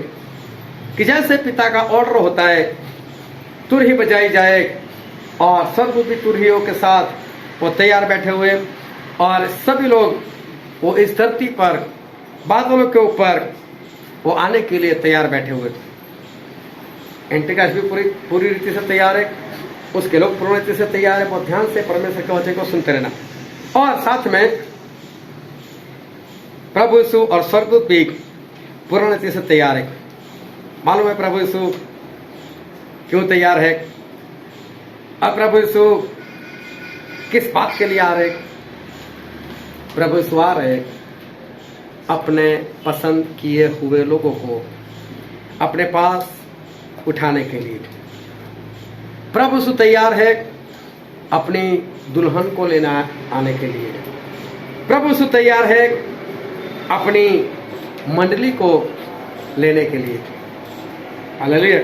कि जैसे पिता का ऑर्डर होता है तुरही बजाई जाए, और स्वर्गदूत भी तुरहियों के साथ वो तैयार बैठे हुए, और सभी लोग वो इस धरती पर बादलों के ऊपर वो आने के लिए तैयार बैठे हुए। एंटीक्राइस्ट भी पूरी रीति से तैयार है, उसके लोग पूर्ण रीति से तैयार है। बहुत ध्यान से परमेश्वर के वचन को सुनते रहना, और साथ में प्रभु यीशु और स्वर्गदूत भी पूर्ण रीति से तैयार है। मालूम है प्रभु यीशु क्यों तैयार है? अब प्रभु यीशु किस बात के लिए आ रहे? प्रभु यीशु आ रहे अपने पसंद किए हुए लोगों को अपने पास उठाने के लिए। प्रभु यीशु तैयार है अपनी दुल्हन को लेना आने के लिए। प्रभु यीशु तैयार है अपनी मंडली को लेने के लिए। हालेलुया।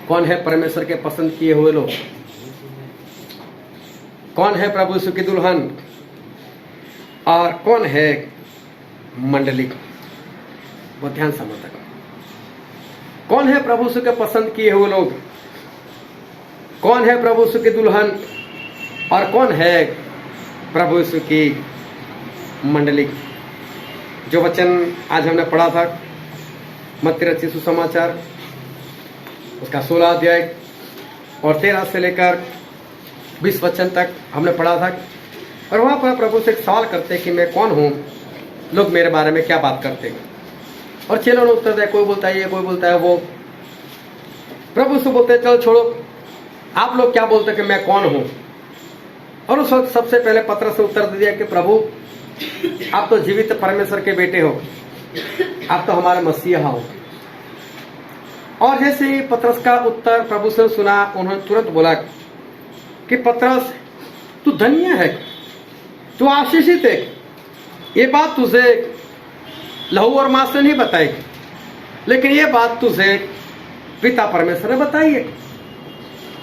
कौन है परमेश्वर के पसंद किए हुए लोग? कौन है प्रभु यीशु की दुल्हन? और कौन है मंडली? बहुत ध्यान से समझ। कौन है प्रभु यीशु के पसंद किए हुए लोग? कौन है प्रभु यीशु की दुल्हन? और कौन है प्रभु यीशु की मंडली? जो वचन आज हमने पढ़ा था मत्ती रचित सुसमाचार उसका 16 अध्याय और 13 से लेकर 20 वचन तक हमने पढ़ा था, और वहां पर प्रभु से एक सवाल करते कि मैं कौन हूं, लोग मेरे बारे में क्या बात करते हैं? और चेलों ने उत्तर दिया, कोई बोलता है ये, कोई बोलता है वो। प्रभु से बोलते चलो छोड़ो, आप लोग क्या बोलते कि मैं कौन हूं? और उस वक्त सबसे पहले पतरस ने उत्तर दे दिया कि प्रभु आप तो जीवित परमेश्वर के बेटे हो, आप तो हमारे मसीहा हो। और जैसे ही पतरस का उत्तर प्रभु से सुना, उन्होंने तुरंत बोला कि पतरस तू धन्य है, तू आशीषित है। ये बात तुझे लहू और मांस ने नहीं बताई, लेकिन ये बात तुझे पिता परमेश्वर ने बताई है।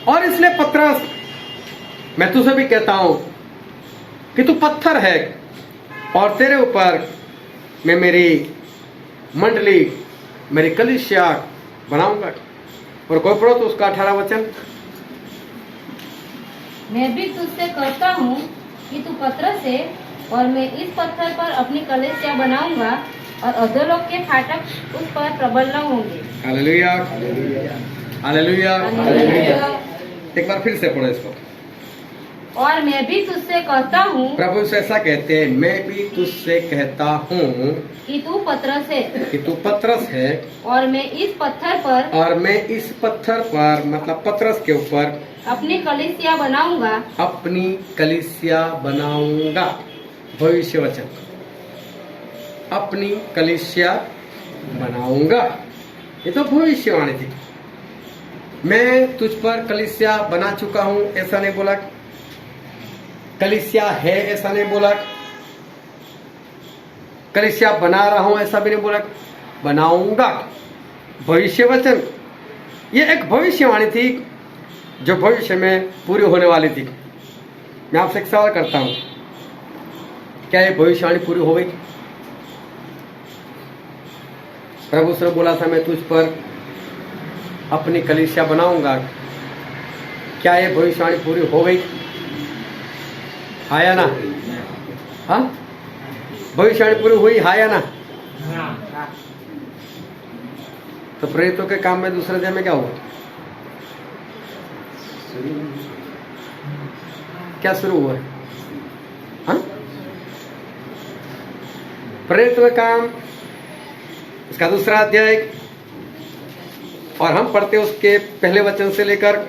और इसलिए पतरस मैं तुझे भी कहता हूं कि तू पत्थर है और तेरे ऊपर मैं मेरी मंडली, मेरी कलीसिया बनाऊंगा। और कोई पढ़ो तो उसका 18 वचन। मैं भी तुझसे कहता हूँ कि तू पतरस है और मैं इस पत्थर पर अपनी कलीसिया बनाऊंगा और अधोलोक के फाटक उस पर प्रबल न होंगे। Hallelujah, hallelujah, hallelujah. एक बार फिर से पढ़ो इसको। और मैं भी तुझसे कहता हूँ, प्रभु से ऐसा कहते हैं, मैं भी तुझसे कहता हूँ कि तू पतरस है कि तू पतरस है और मैं इस पत्थर पर और मैं इस पत्थर पर, मतलब पतरस के ऊपर अपनी कलीसिया बनाऊंगा। अपनी कलीसिया बनाऊंगा। भविष्य वचन, अपनी कलीसिया बनाऊंगा। ये तो भविष्यवाणी थी। मैं तुझ पर कलीसिया बना चुका हूं ऐसा नहीं बोला, कलीसिया है ऐसा नहीं बोला, कलीसिया बना रहा हूं ऐसा भी नहीं बोला, बनाऊंगा। भविष्य वचन, ये एक भविष्यवाणी थी जो भविष्य में पूरी होने वाली थी। मैं आपसे एक सवाल करता हूं, क्या ये भविष्यवाणी पूरी हो गई? प्रभु से बोला था मैं तुझ पर अपनी कलीसिया बनाऊंगा, क्या ये भविष्यवाणी पूरी हो गई? हाँ या ना? हाँ, भविष्यवाणी पूरी हुई, हाँ या ना? तो प्रेरितों के काम में दूसरे अध्याय में क्या हुआ? क्या शुरू हुआ? हाँ, प्रेरितों का काम, इसका दूसरा अध्याय, और हम पढ़ते उसके पहले वचन से लेकर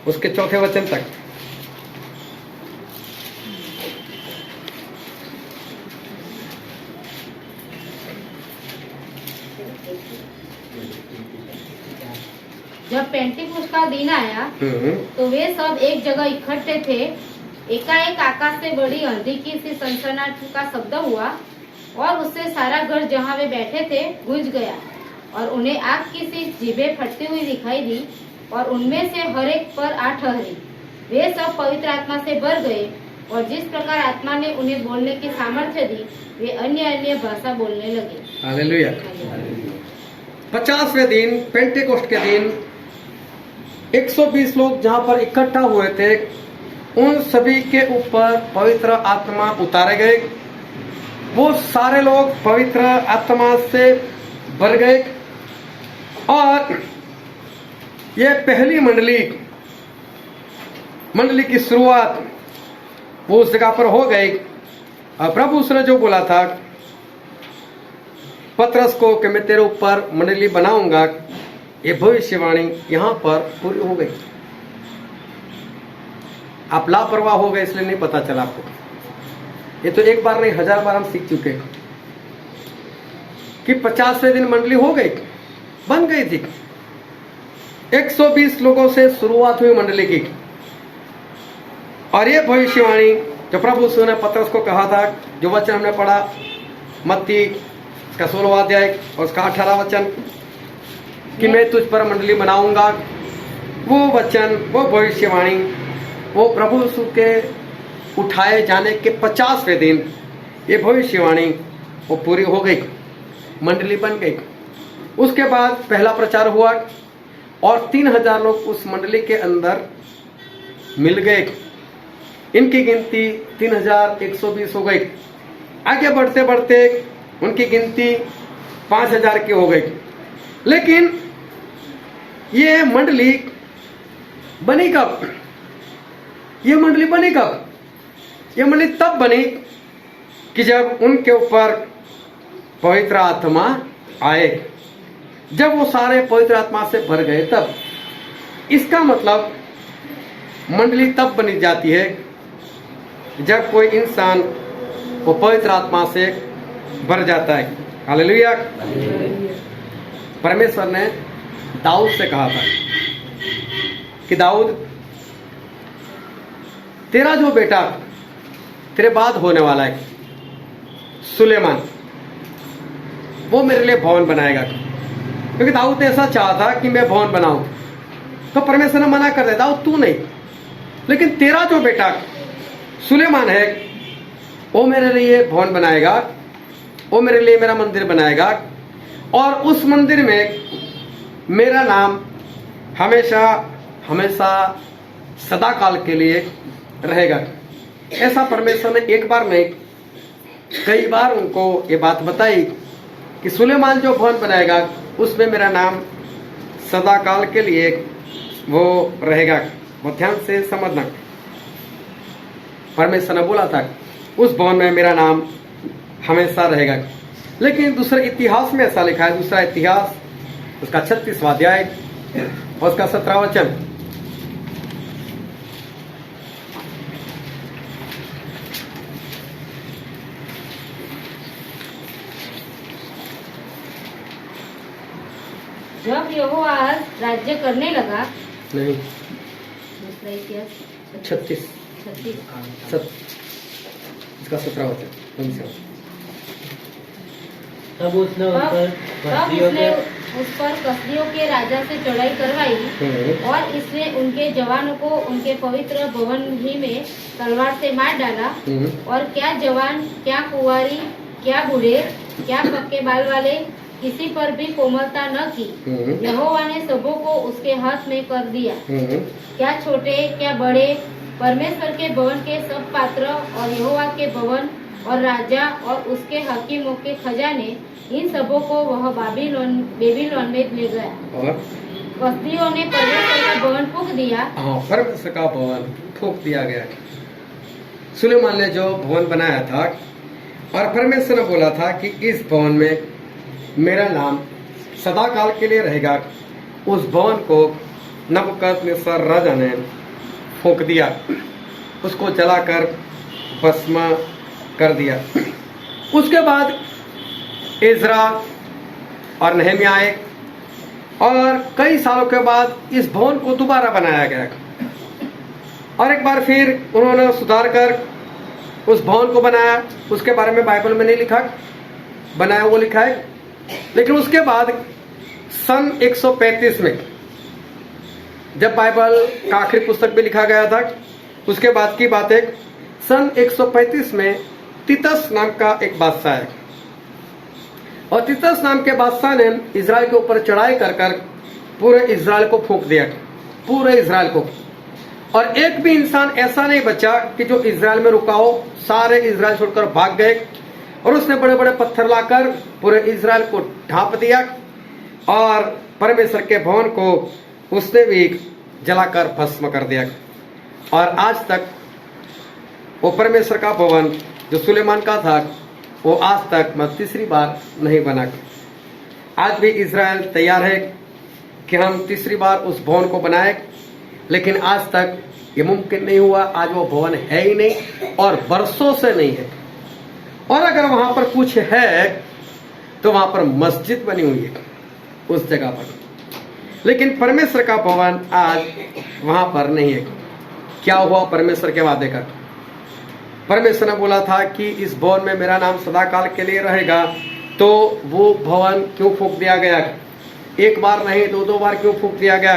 उसके चौथे वचन तक। जब पेंटिकुस्त का दिन आया तो वे सब एक जगह इकट्ठे थे। एकाएक आकाश से बड़ी आंधी की सी सनसनाहट का शब्द हुआ और उससे सारा घर जहाँ वे बैठे थे गूंज गया और उन्हें आग की सी जीभें फटती हुई दिखाई दी और उनमें से हर एक पर आ ठहरी। वे सब पवित्र आत्मा से भर गए और जिस प्रकार आत्मा ने उन्हें बोलने की सामर्थ्य दी वे अन्य अन्य भाषा बोलने लगे। हालेलुया। 50वें दिन, पेंटेकोस्ट के दिन 120 लोग जहां पर इकट्ठा हुए थे, उन सभी के ऊपर पवित्र आत्मा उतारे गए। वो सारे लोग पवित्र आत्मा से भर गए और ये पहली मंडली की शुरुआत वो उस जगह पर हो गई। और प्रभु उसने जो बोला था पतरस को कि मैं तेरे ऊपर मंडली बनाऊंगा, ये भविष्यवाणी यहां पर पूरी हो गई। आप लापरवाह हो गए इसलिए नहीं पता चला आपको। ये तो एक बार नहीं 1000 बार हम सीख चुके कि 50वें दिन मंडली हो गई, बन गई थी। 120 लोगों से शुरुआत हुई मंडली की। और ये भविष्यवाणी जो प्रभु ने पतरस को कहा था, जो वचन हमने पढ़ा मत्ती का 16वां अध्याय और उसका 18वां वचन कि मैं तुझ पर मंडली बनाऊंगा, वो वचन, वो भविष्यवाणी, वो प्रभु यीशु के उठाए जाने के 50वें दिन ये भविष्यवाणी वो पूरी हो गई, मंडली बन गई। उसके बाद पहला प्रचार हुआ और 3000 लोग उस मंडली के अंदर मिल गए। इनकी गिनती 3120 हो गई। आगे बढ़ते बढ़ते उनकी गिनती 5000 की हो गई। लेकिन ये मंडली बनी कब? ये मंडली बनी कब? ये मंडली तब बनी कि जब उनके ऊपर पवित्र आत्मा आए, जब वो सारे पवित्र आत्मा से भर गए तब। इसका मतलब मंडली तब बनी जाती है जब कोई इंसान वो पवित्र आत्मा से भर जाता है। हालेलुया। परमेश्वर ने दाऊद से कहा था कि दाऊद, तेरा जो बेटा तेरे बाद होने वाला है सुलेमान, वो मेरे लिए भवन बनाएगा। क्योंकि दाऊद ने ऐसा चाहा था कि मैं भवन बनाऊं, तो परमेश्वर ने मना कर दिया, दाऊद तू नहीं, लेकिन तेरा जो बेटा सुलेमान है वो मेरे लिए भवन बनाएगा, वो मेरे लिए मेरा मंदिर बनाएगा और उस मंदिर में मेरा नाम हमेशा हमेशा सदा काल के लिए रहेगा। ऐसा परमेश्वर ने एक बार नहीं कई बार उनको ये बात बताई कि सुलेमान जो भवन बनाएगा उसमें मेरा नाम सदा काल के लिए वो रहेगा। वो ध्यान से समझना, परमेश्वर ने बोला था उस भवन में मेरा नाम हमेशा रहेगा। लेकिन दूसरे इतिहास में ऐसा लिखा है, दूसरा इतिहास उसका 36वां अध्याय और उसका 17वां वचन। जब यहोवाहाज राज्य करने लगा, नहीं दूसरा इतिहास 36 इसका 17वां वचन। तब उसने उस पर कसदियों के राजा से चढ़ाई करवाई और इसने उनके जवानों को उनके पवित्र भवन ही में तलवार से मार डाला। और क्या जवान, क्या कुंवारी, क्या बूढ़े, क्या पक्के बाल वाले, किसी पर भी कोमलता न की। यहोवा ने सबों को उसके हाथ में कर दिया। क्या छोटे क्या बड़े, परमेश्वर के भवन के सब पात्र और यहोवा के भवन और राजा और उसके हकीमों के खजाने, इन सबों को वह बेबीलोन में ले गया। और कसदियों ने परमेश्वर का भवन फूंक दिया। हाँ, परमेश्वर का भवन फूंक दिया गया। सुलेमान ने जो भवन बनाया था और परमेश्वर ने बोला था कि इस भवन में मेरा नाम सदा काल के लिए रहेगा, उस भवन को नबूकदनेस्सर राजा ने फूंक दिया, उसको जलाकर भस्म कर दिया। उसके बाद इज़रा और नहम्याह आए और कई सालों के बाद इस भवन को दोबारा बनाया गया और एक बार फिर उन्होंने सुधार कर उस भवन को बनाया। उसके बारे में बाइबल में नहीं लिखा, बनाया वो लिखा है। लेकिन उसके बाद सन 135 में जब बाइबल का आखिरी पुस्तक भी लिखा गया था, उसके बाद की बात है, सन 135 में तीतस नाम का एक बादशाह है और तीतस नाम के बादशाह ने इजराइल के ऊपर चढ़ाई कर कर पूरे इजराइल को फूंक दिया, पूरे इजराइल को। और एक भी इंसान ऐसा नहीं बचा कि जो इजराइल में रुका हो, सारे इजराइल छोड़कर भाग गए और उसने बड़े बड़े पत्थर लाकर पूरे इजराइल को ढांप दिया और परमेश्वर के भवन को उसने भी जलाकर भस्म कर दिया। और आज तक वो परमेश्वर का भवन जो सुलेमान का था वो आज तक तीसरी बार नहीं बना। आज भी इजराइल तैयार है कि हम तीसरी बार उस भवन को बनाए, लेकिन आज तक ये मुमकिन नहीं हुआ। आज वो भवन है ही नहीं और बरसों से नहीं है। और अगर वहां पर कुछ है तो वहां पर मस्जिद बनी हुई है उस जगह पर, लेकिन परमेश्वर का भवन आज वहां पर नहीं है। क्या हुआ परमेश्वर के वादे का? परमेश्वर ने बोला था कि इस भवन में मेरा नाम सदा काल के लिए रहेगा, तो वो भवन क्यों फूंक दिया गया? एक बार नहीं, दो बार क्यों फूंक दिया गया?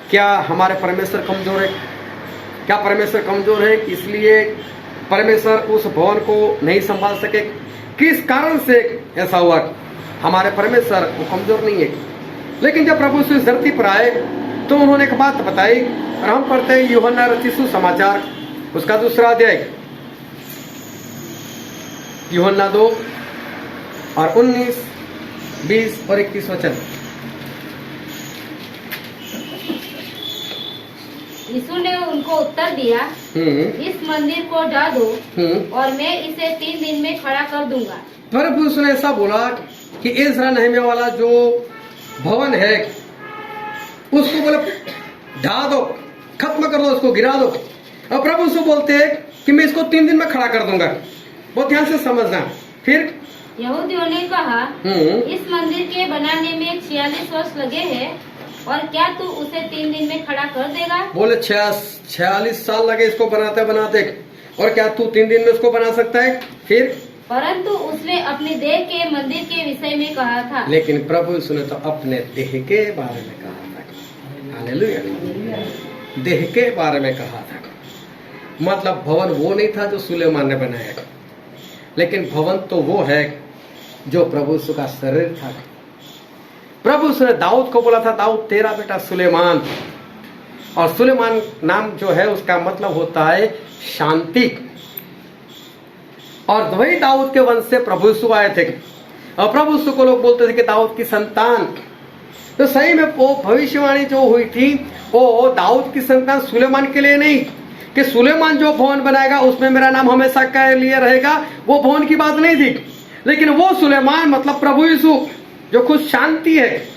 क्या हमारे परमेश्वर कमजोर है? क्या परमेश्वर कमजोर है इसलिए परमेश्वर उस भवन को नहीं संभाल सके? किस कारण से ऐसा हुआ? हमारे परमेश्वर वो कमजोर नहीं है। लेकिन जब प्रभु यीशु इस धरती पर आए तो उन्होंने एक बात बताई और हम पढ़ते हैं यूहन्ना रचित सुसमाचार उसका 2 अध्याय, यूहन्ना 2 और 19, 20 और 21 वचन। यीशु ने उनको उत्तर दिया, इस मंदिर को ढा दो और मैं इसे 3 दिन में खड़ा कर दूंगा। प्रभु यीशु ने ऐसा बोला कि इज़रा नहम्याह वाला जो भवन है उसको बोले ढा दो, खत्म कर दो, उसको गिरा दो। और प्रभु यीशु बोलते हैं कि मैं इसको 3 दिन में खड़ा कर दूंगा। बहुत ध्यान से समझना। फिर यहूदियों ने कहा, इस मंदिर के बनाने में 46 वर्ष लगे हैं और क्या तू उसे 3 दिन में खड़ा कर देगा? बोले 46 साल लगे इसको बनाते बनाते, और क्या तू 3 दिन में उसको बना सकता है? फिर परंतु उसने अपने देह के मंदिर के विषय में कहा था। लेकिन प्रभु यीशु ने तो अपने देह के बारे में कहा था। हालेलुया, देह के बारे में कहा था। मतलब भवन वो नहीं था जो सुलेमान ने बनाया, लेकिन भवन तो वो है जो प्रभु यीशु का शरीर था। प्रभु यीशु ने दाऊद को बोला था, दाऊद तेरा बेटा सुलेमान, और सुलेमान नाम जो है उसका मतलब होता है शांति। और वही दाऊद के वंश से प्रभु यीशु आए थे। और प्रभु यीशु को लोग बोलते थे कि दाऊद की संतान। तो सही में वो भविष्यवाणी जो हुई थी वो दाऊद की संतान सुलेमान के लिए नहीं, कि सुलेमान जो भवन बनाएगा उसमें मेरा नाम हमेशा के लिए रहेगा, वो भवन की बात नहीं थी। लेकिन वो सुलेमान मतलब प्रभु यीशु जो खुद शांति है,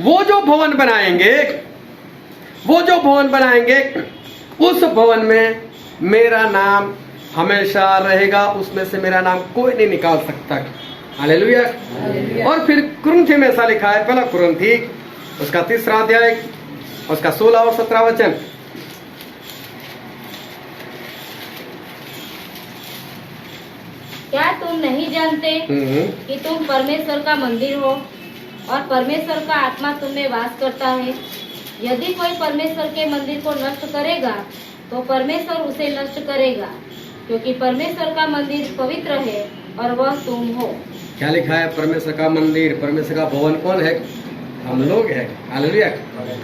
वो जो भवन बनाएंगे उस भवन में मेरा नाम हमेशा रहेगा, उसमें से मेरा नाम कोई नहीं निकाल सकता। हालेलुया। और फिर कुरिन्थी में ऐसा लिखा है, पहला कुरिन्थी उसका 3 अध्याय उसका 16 और 17 वचन। क्या तुम नहीं जानते कि तुम परमेश्वर का मंदिर हो और परमेश्वर का आत्मा तुम में वास करता है? यदि कोई परमेश्वर के मंदिर को नष्ट करेगा तो परमेश्वर उसे नष्ट करेगा, क्योंकि परमेश्वर का मंदिर पवित्र है और वह तुम हो। क्या लिखा है? परमेश्वर का मंदिर, परमेश्वर का भवन कौन है? हम लोग हैं। हालेलुया।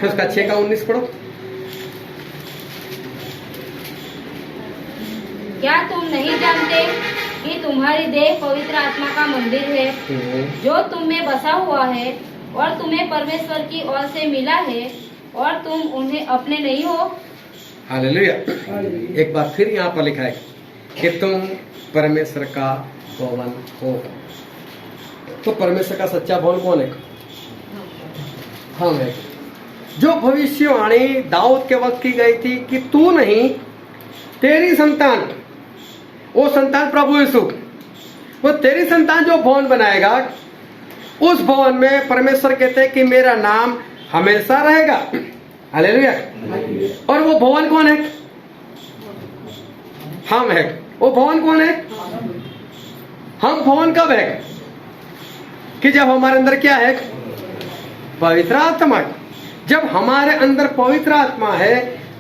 फिर उसका 6 का 19 पढ़ो। क्या तुम नहीं जानते कि तुम्हारी देह पवित्र आत्मा का मंदिर है जो तुम में बसा हुआ है और तुम्हें परमेश्वर की ओर से मिला है और तुम उन्हें अपने नहीं हो? हालेलुया। एक बार फिर यहाँ पर लिखा है कि तुम परमेश्वर का भवन हो। तो परमेश्वर का सच्चा भवन कौन है? हम है। जो भविष्यवाणी दाऊद के वक्त की गई थी कि तू नहीं, तेरी संतान, वो संतान प्रभु यीशु, वो तेरी संतान जो भवन बनाएगा उस भवन में परमेश्वर कहते हैं कि मेरा नाम हमेशा रहेगा। हालेलुया। और वो भवन कौन है? हम है। वो भवन कौन है? हम भवन कब है? कि जब हमारे अंदर क्या है? पवित्र आत्मा। जब हमारे अंदर पवित्र आत्मा है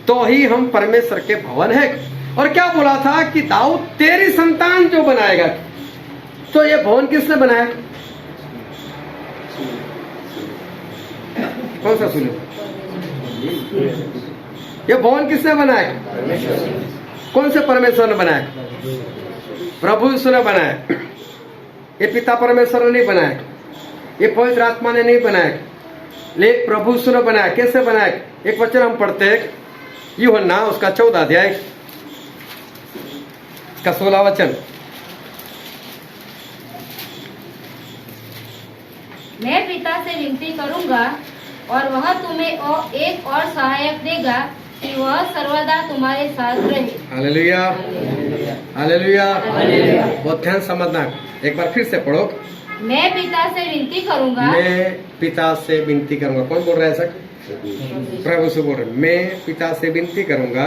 तो ही हम परमेश्वर के भवन है। और क्या बोला था कि दाऊद तेरी संतान जो बनाएगा। तो ये भवन किसने बनाया? कौन सा सुनो? ये भवन किसने बनाया? कौन से परमेश्वर ने बनाया? प्रभु यीशु ने बनाया। ये पिता परमेश्वर ने नहीं बनाया, ये पवित्र आत्मा ने नहीं बनाया, लेकिन प्रभु यीशु ने बनाया। कैसे बनाया? एक वचन हम पढ़ते हैं, यूहन्ना उसका 14 अध्याय का 16 वचन। मैं पिता से विनती करूंगा और वह तुम्हें एक और सहायक देगा कि वह सर्वदा तुम्हारे साथ रहे। हालेलुया। हालेलुया। बहुत ध्यान समझना। एक बार फिर से पढ़ो। मैं पिता से विनती करूंगा। मैं पिता से विनती करूंगा। कौन बोल रहा है सर? प्रभु से बोल रहे। मैं पिता से विनती करूंगा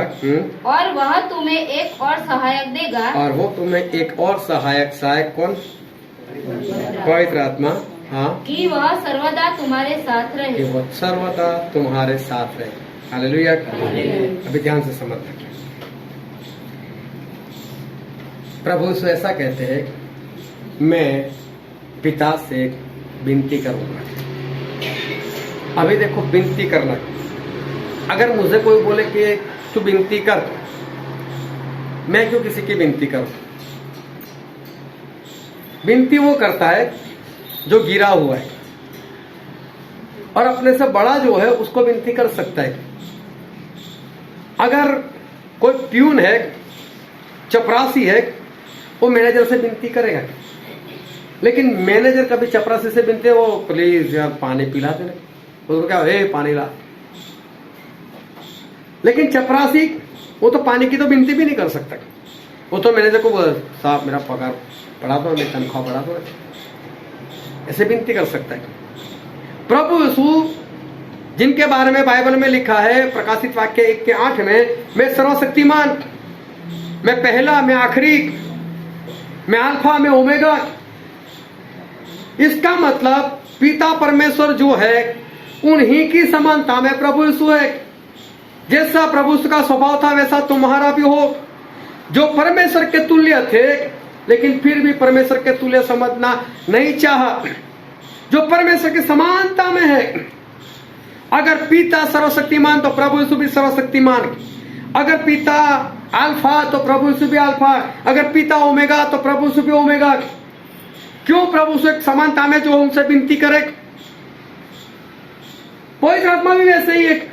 और वह तुम्हें एक और सहायक देगा। और वो तुम्हें एक और सहायक कौन? पवित्र आत्मा। हाँ, कि वह सर्वदा तुम्हारे साथ रहे। कि वो सर्वदा तुम्हारे साथ रहे। हालेलुया। अभी ध्यान से समझना। प्रभु से ऐसा कहते हैं, मैं पिता से विनती करूंगा। अभी देखो, विनती करना। अगर मुझे कोई बोले कि तू विनती कर, मैं क्यों किसी की विनती करूं? विनती वो करता है जो गिरा हुआ है, और अपने से बड़ा जो है उसको विनती कर सकता है। अगर कोई प्यून है, चपरासी है, वो मैनेजर से विनती करेगा, लेकिन मैनेजर कभी चपरासी से विनती, वो प्लीज यार पानी पिला दे, उसको क्या, ए पानी ला। लेकिन चपरासी वो तो पानी की तो विनती भी नहीं कर सकता। वो तो मैनेजर को साहब मेरा पगार बढ़ा दो, मेरी तनख्वाह बढ़ा दो, ऐसे विनती कर सकता है। प्रभु यीशु जिनके बारे में बाइबल में लिखा है, प्रकाशित वाक्य 1:8 में, मैं सर्वशक्तिमान, मैं पहला, मैं आखिरी, मैं अल्फा, मैं ओमेगा। इसका मतलब पिता परमेश्वर जो है उन्हीं की समानता में प्रभु यीशु है। जैसा प्रभु यीशु का स्वभाव था वैसा तुम्हारा भी हो। जो परमेश्वर के तुल्य थे लेकिन फिर भी परमेश्वर के तुल्य समझना नहीं चाहा, जो परमेश्वर की समानता में है। अगर पिता सर्वशक्तिमान तो प्रभु यीशु भी सर्वशक्तिमान। अगर पिता अल्फा तो प्रभु यीशु भी अल्फा, अगर पिता ओमेगा तो प्रभु यीशु भी ओमेगा। क्यों प्रभु यीशु एक समानता में जो उनसे विनती करे, पवित्र आत्मा भी वैसे ही एक,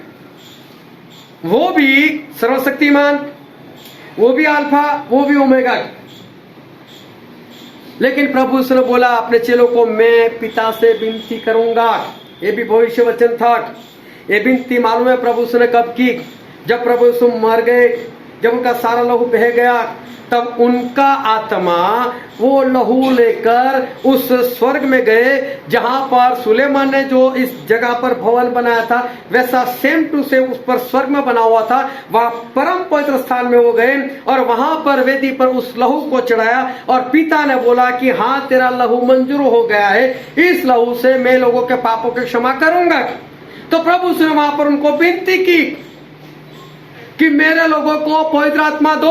वो भी सर्वशक्तिमान, वो भी अल्फा, वो भी ओमेगा। लेकिन प्रभु यीशु ने बोला अपने चेलों को, मैं पिता से विनती करूंगा। ये भी भविष्य वचन था। ये विनती मालूम है प्रभु यीशु ने कब की? जब प्रभु यीशु मर गए, जब उनका सारा लहू बह गया, तब उनका आत्मा वो लहू लेकर उस स्वर्ग में गए जहां पर सुलेमान ने जो इस जगह पर भवन बनाया था, वैसा सेम टू सेम उस पर स्वर्ग में बना हुआ था। वहां परम पवित्र स्थान में वो गए और वहां पर वेदी पर उस लहू को चढ़ाया और पिता ने बोला कि हाँ, तेरा लहू मंजूर हो गया है, इस लहू से मैं लोगों के पापों की क्षमा करूंगा। तो प्रभु ने वहां पर उनको विनती की कि मेरे लोगों को पवित्र आत्मा दो,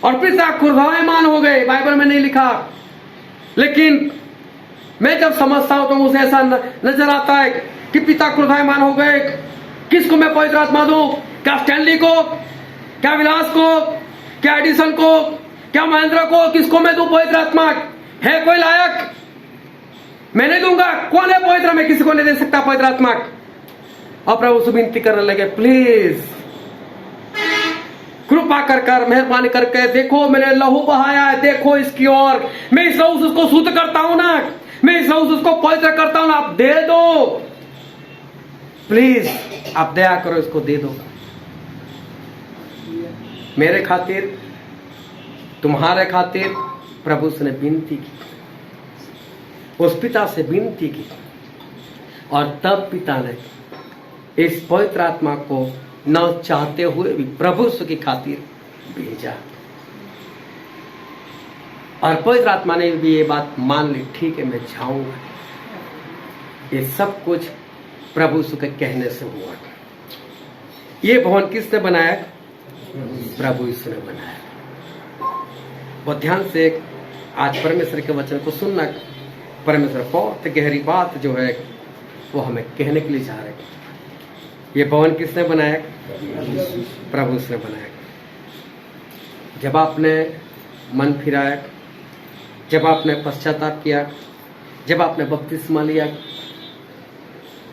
और पिता क्रोधायमान हो गए। बाइबल में नहीं लिखा, लेकिन मैं जब समझता हूं तो मुझे ऐसा नजर आता है कि पिता क्रोधायमान हो गए। किसको मैं पवित्र आत्मा दूं? क्या स्टैनली को, क्या विलास को, क्या एडिसन को, क्या महेंद्र को? किसको मैं दूं पवित्र आत्मा? है कोई लायक? मैं नहीं दूंगा। कौन है पवित्र? मैं किसी को नहीं दे सकता पवित्र आत्मा। और प्रभु से विनती करने लगे, प्लीज कृपा कर मेहरबानी करके देखो, मैंने लहू बहाया है, देखो इसकी ओर, मैं इस लहू से उसको शुद्ध करता हूं ना, मैं इस लहू से उसको पवित्र करता हूं ना, आप दे दो प्लीज, आप दया करो, इसको दे दो मेरे खातिर, तुम्हारे खातिर। प्रभु से ने विनती की, उस पिता से विनती की, और तब पिता ने इस पवित्र आत्मा को न चाहते हुए भी प्रभु की खातिर भेजा। और पवित्र आत्मा ने भी ये बात मान ली, ठीक है मैं जाऊंगा। ये सब कुछ प्रभु के कहने से हुआ। ये भवन किसने बनाया? प्रभु यीशु ने बनाया। बहुत ध्यान से आज परमेश्वर के वचन को सुनना। परमेश्वर बहुत गहरी बात जो है वो हमें कहने के लिए जा रहे हैं। ये भवन किसने बनाया? प्रभु ने बनाया। जब आपने मन फिराया, जब आपने पश्चाताप किया, जब आपने बपतिस्मा लिया,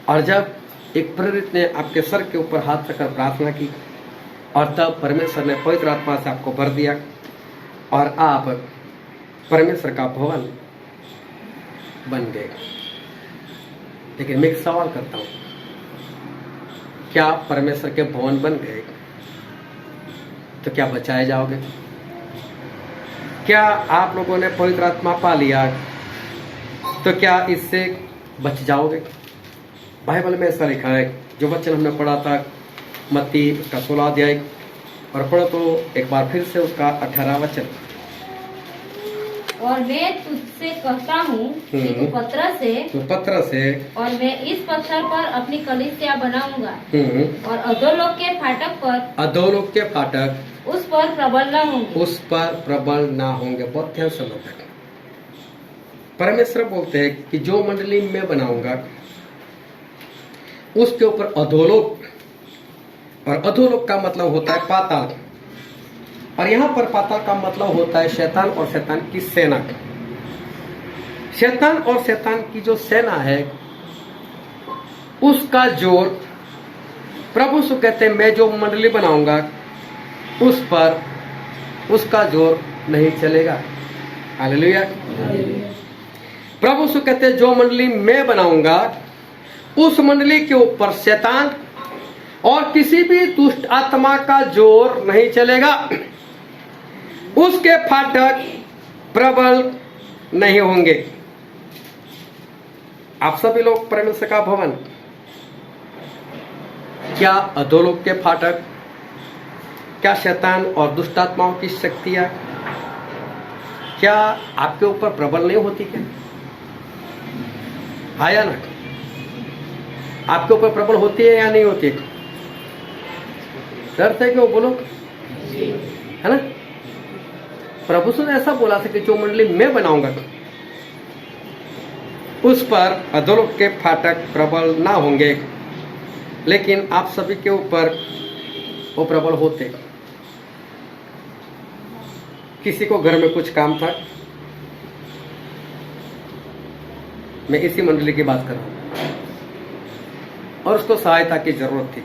और जब एक प्रेरित ने आपके सर के ऊपर हाथ रखकर प्रार्थना की, और तब परमेश्वर ने पवित्र आत्मा से आपको भर दिया, और आप परमेश्वर का भवन बन गए। लेकिन मैं एक सवाल करता हूं, क्या आप परमेश्वर के भवन बन गए तो क्या बचाए जाओगे? क्या आप लोगों ने पवित्र आत्मा पा लिया तो क्या इससे बच जाओगे? बाइबल में ऐसा लिखा है, जो वचन हमने पढ़ा था मत्ती उसका 16 अध्याय, और पढ़ो तो एक बार फिर से उसका 18 वचन। और मैं तुझसे कहता हूँ कि तू पत्थर से और मैं इस पत्थर पर अपनी कलीसिया बनाऊंगा, और अधोलोक के फाटक उस पर प्रबल ना होंगे। बहुत ध्यान से समझ। परमेश्वर बोलते हैं कि जो मंडली मैं बनाऊंगा उसके ऊपर अधोलोक, और अधोलोक का मतलब होता है पाताल, और यहां पर पाताल का मतलब होता है शैतान और शैतान की सेना। शैतान और शैतान की जो सेना है उसका जोर, प्रभु से कहते हैं मैं जो मंडली बनाऊंगा उस पर उसका जोर नहीं चलेगा। हालेलुया। प्रभु से कहते हैं जो मंडली मैं बनाऊंगा उस मंडली के ऊपर शैतान और किसी भी दुष्ट आत्मा का जोर नहीं चलेगा, उसके फाटक प्रबल नहीं होंगे। आप सभी लोग परमेश्वर का भवन, क्या अधोलोक के फाटक, क्या शैतान और दुष्ट आत्माओं की शक्तियां क्या आपके ऊपर प्रबल नहीं होती? क्या आया ना? आपके ऊपर प्रबल होती है या नहीं होती? डर से क्यों? बोलो, है ना? प्रभु ने ऐसा बोला था कि जो मंडली मैं बनाऊंगा उस पर अधोलोक के फाटक प्रबल ना होंगे। लेकिन आप सभी के ऊपर वो प्रबल होते। किसी को घर में कुछ काम था, मैं इसी मंडली की बात कर रहा हूं, और उसको सहायता की जरूरत थी,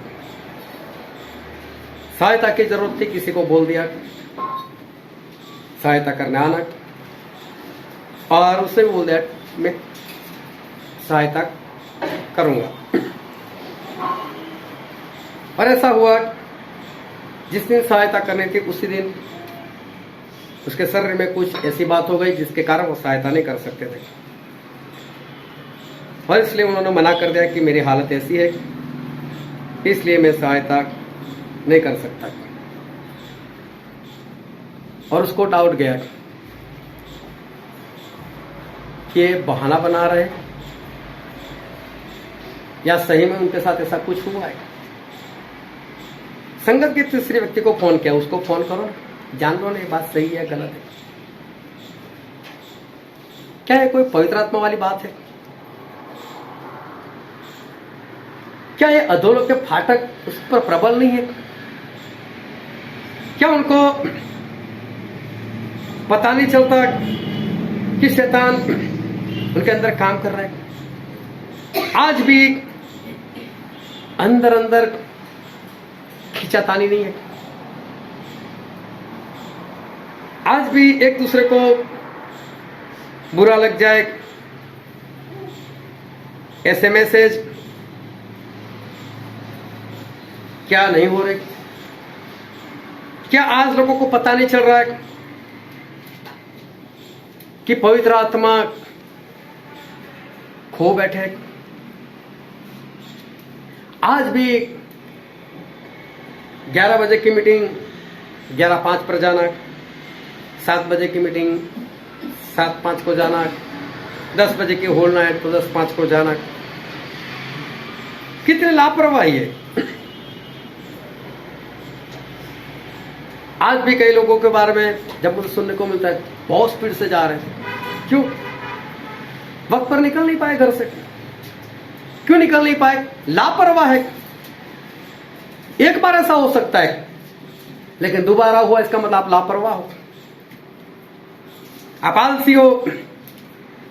सहायता की जरूरत थी। किसी को बोल दिया सहायता करने आना, और उससे बोल दिया मैं सहायता करूंगा। और ऐसा हुआ, जिस दिन सहायता करनी थी उसी दिन उसके शरीर में कुछ ऐसी बात हो गई जिसके कारण वो सहायता नहीं कर सकते थे, और इसलिए उन्होंने मना कर दिया कि मेरी हालत ऐसी है, इसलिए मैं सहायता नहीं कर सकता। और उसको डाउट गया कि ये बहाना बना रहे या सही में उनके साथ ऐसा कुछ हुआ है। संगत के तीसरे व्यक्ति को फोन किया, उसको फोन करो, जान लो ना ये बात सही है गलत है। क्या ये कोई पवित्र आत्मा वाली बात है? क्या ये अधोलोक के फाटक उस पर प्रबल नहीं है? क्या उनको पता नहीं चलता कि शैतान उनके अंदर काम कर रहा है? आज भी अंदर अंदर खिंचातानी नहीं है, आज भी एक दूसरे को बुरा लग जाए, ऐसे मैसेज क्या नहीं हो रहे? क्या आज लोगों को पता नहीं चल रहा है कि पवित्र आत्मा खो बैठे? आज भी 11 बजे की मीटिंग 11:05 पर जाना, 7 बजे की मीटिंग 7:05 को जाना, 10 बजे की होल नाइट तो 10:05 को जाना। कितनी लापरवाही है। आज भी कई लोगों के बारे में जब मुझे सुनने को मिलता है, बहुत स्पीड से जा रहे हैं। क्यों? वक्त पर निकल नहीं पाए घर से। क्यों निकल नहीं पाए? लापरवाह है। एक बार ऐसा हो सकता है, लेकिन दोबारा हुआ इसका मतलब आप लापरवाह हो, आप आलसी हो।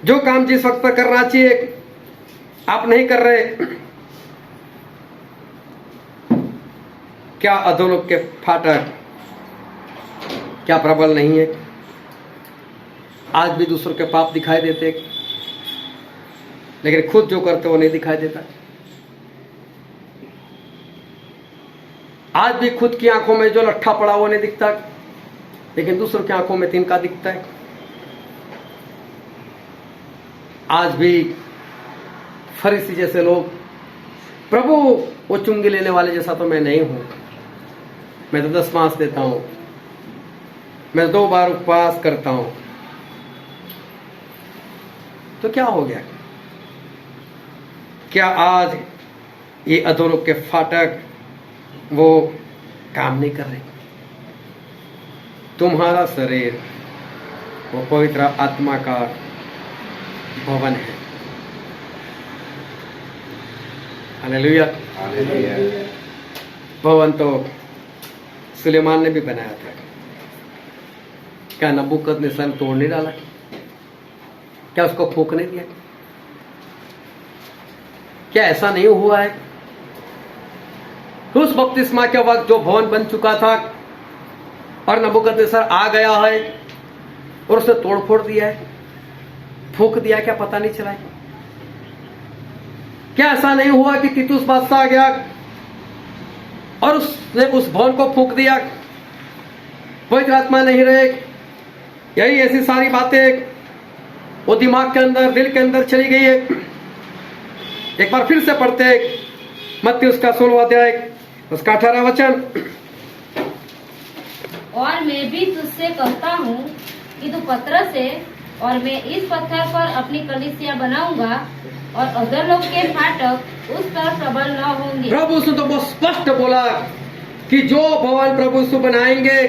जो काम जिस वक्त पर करना चाहिए आप नहीं कर रहे। क्या अधोलोक के फाटक क्या प्रबल नहीं है? आज भी दूसरों के पाप दिखाई देते, लेकिन खुद जो करते वो नहीं दिखाई देता। आज भी खुद की आंखों में जो लट्ठा पड़ा वो नहीं दिखता, लेकिन दूसरों की आंखों में तिनका दिखता है। आज भी फरीसी जैसे लोग, प्रभु वो चुंगी लेने वाले जैसा तो मैं नहीं हूं, मैं तो 10 मास देता हूं, मैं 2 बार उपवास करता हूं। तो क्या हो गया? क्या आज ये अधोलोक के फाटक वो काम नहीं कर रहे? तुम्हारा शरीर वो पवित्र आत्मा का भवन है। हालेलुया। भवन तो सुलेमान ने भी बनाया था। क्या नबूकदनेस्सर ने तोड़ नहीं डाला? क्या उसको फूंकने दिया? क्या ऐसा नहीं हुआ है? उस बपतिस्मा के वक्त जो भवन बन चुका था और नबूकदनेस्सर आ गया है और उसने तोड़फोड़ दिया है, फूंक दिया, क्या पता नहीं चला है? क्या ऐसा नहीं हुआ कि तीतुस बादशाह आ गया और उसने उस भवन को फूंक दिया? पवित्र आत्मा नहीं रहे। यही ऐसी सारी बातें वो दिमाग के अंदर, दिल के अंदर चली गई है। एक बार फिर से पढ़ते हैं मत्ती उसका 16वां अध्याय उसका 18वां वचन। और मैं भी तुझसे कहता हूँ कि तू पतरस है और मैं इस पत्थर पर अपनी कलीसिया बनाऊंगा और अधोलोक के फाटक उस पर प्रबल न होंगे। प्रभु यीशु तो बहुत स्पष्ट बोला कि जो भवन प्रभु यीशु बनाएंगे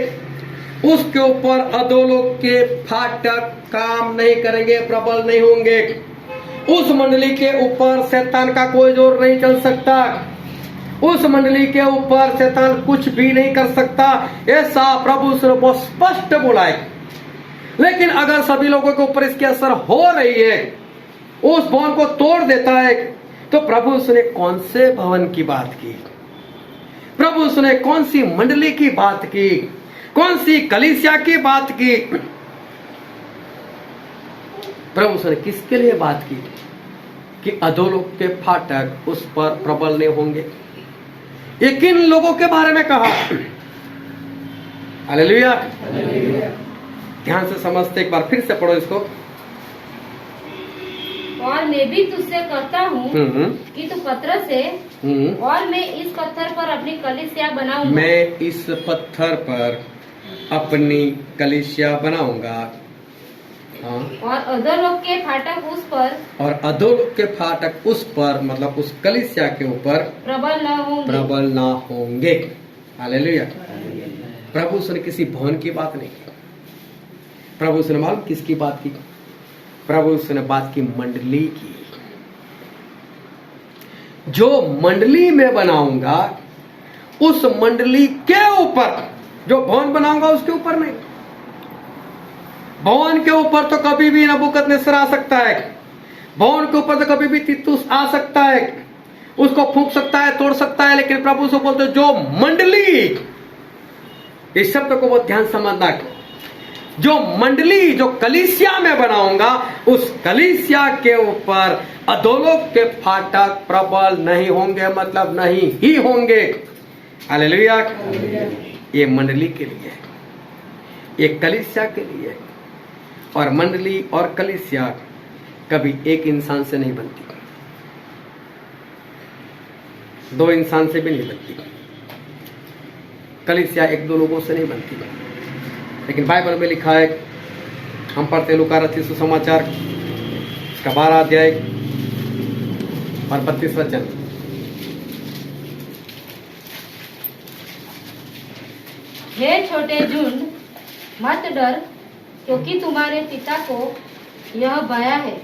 उसके ऊपर अधोलोक के फाटक काम नहीं करेंगे, प्रबल नहीं होंगे। उस मंडली के ऊपर शैतान का कोई जोर नहीं चल सकता। उस मंडली के ऊपर शैतान कुछ भी नहीं कर सकता, ऐसा प्रभु ने बहुत स्पष्ट बोला है। लेकिन अगर सभी लोगों के ऊपर इसकी असर हो रही है, उस भवन को तोड़ देता है, तो प्रभु उसने कौन से भवन की बात की? प्रभु उसने कौन सी मंडली की बात की? कौन सी कलीसिया की बात की? प्रभु उसने किसके लिए बात की? कि अधोलोक के फाटक उस पर प्रबल नहीं होंगे। ये किन लोगों के बारे में कहा? हालेलुया। ध्यान से समझते, एक बार फिर से पढ़ो इसको। और मैं भी तुझसे कहता हूँ कि तू पत्थर से और मैं इस पत्थर पर अपनी कलीसिया बनाऊंगा। मैं इस पत्थर पर अपनी कलीसिया बनाऊंगा। हाँ। और अधोलोक के फाटक उस पर, और अधोलोक के फाटक उस पर, मतलब उस कलीसिया के ऊपर प्रबल ना होंगे। हालेलुया। प्रभु उसने किसी भवन की बात नहीं की। प्रभु उसने मालूम किसकी बात की? प्रभु उसने बात की मंडली की। जो मंडली में बनाऊंगा, उस मंडली के ऊपर, जो भवन बनाऊंगा उसके ऊपर नहीं। भवन के ऊपर तो कभी भी नबूकदनेस्सर आ सकता है, भवन के ऊपर तो कभी भी तीतुस आ सकता है, उसको फूंक सकता है, तोड़ सकता है। लेकिन प्रभु से बोलते जो मंडली, इस शब्द को बहुत ध्यान समझना, जो मंडली, जो कलीसिया में बनाऊंगा, उस कलीसिया के ऊपर अधोलोक के फाटक प्रबल नहीं होंगे, मतलब नहीं ही होंगे। हालेलुया। ये मंडली के लिए, ये कलीसिया के लिए। और मंडली और कलीसिया कभी एक इंसान से नहीं बनती, दो इंसान से भी नहीं बनती। कलीसिया एक दो लोगों से नहीं बनती। लेकिन बाइबल में लिखा है, हम पढ़ते लूका रचित सुसमाचार इसका 12 अध्याय और 32 वचन। हे छोटे झुंड, मत डर, क्योंकि तुम्हारे पिता को यह भया है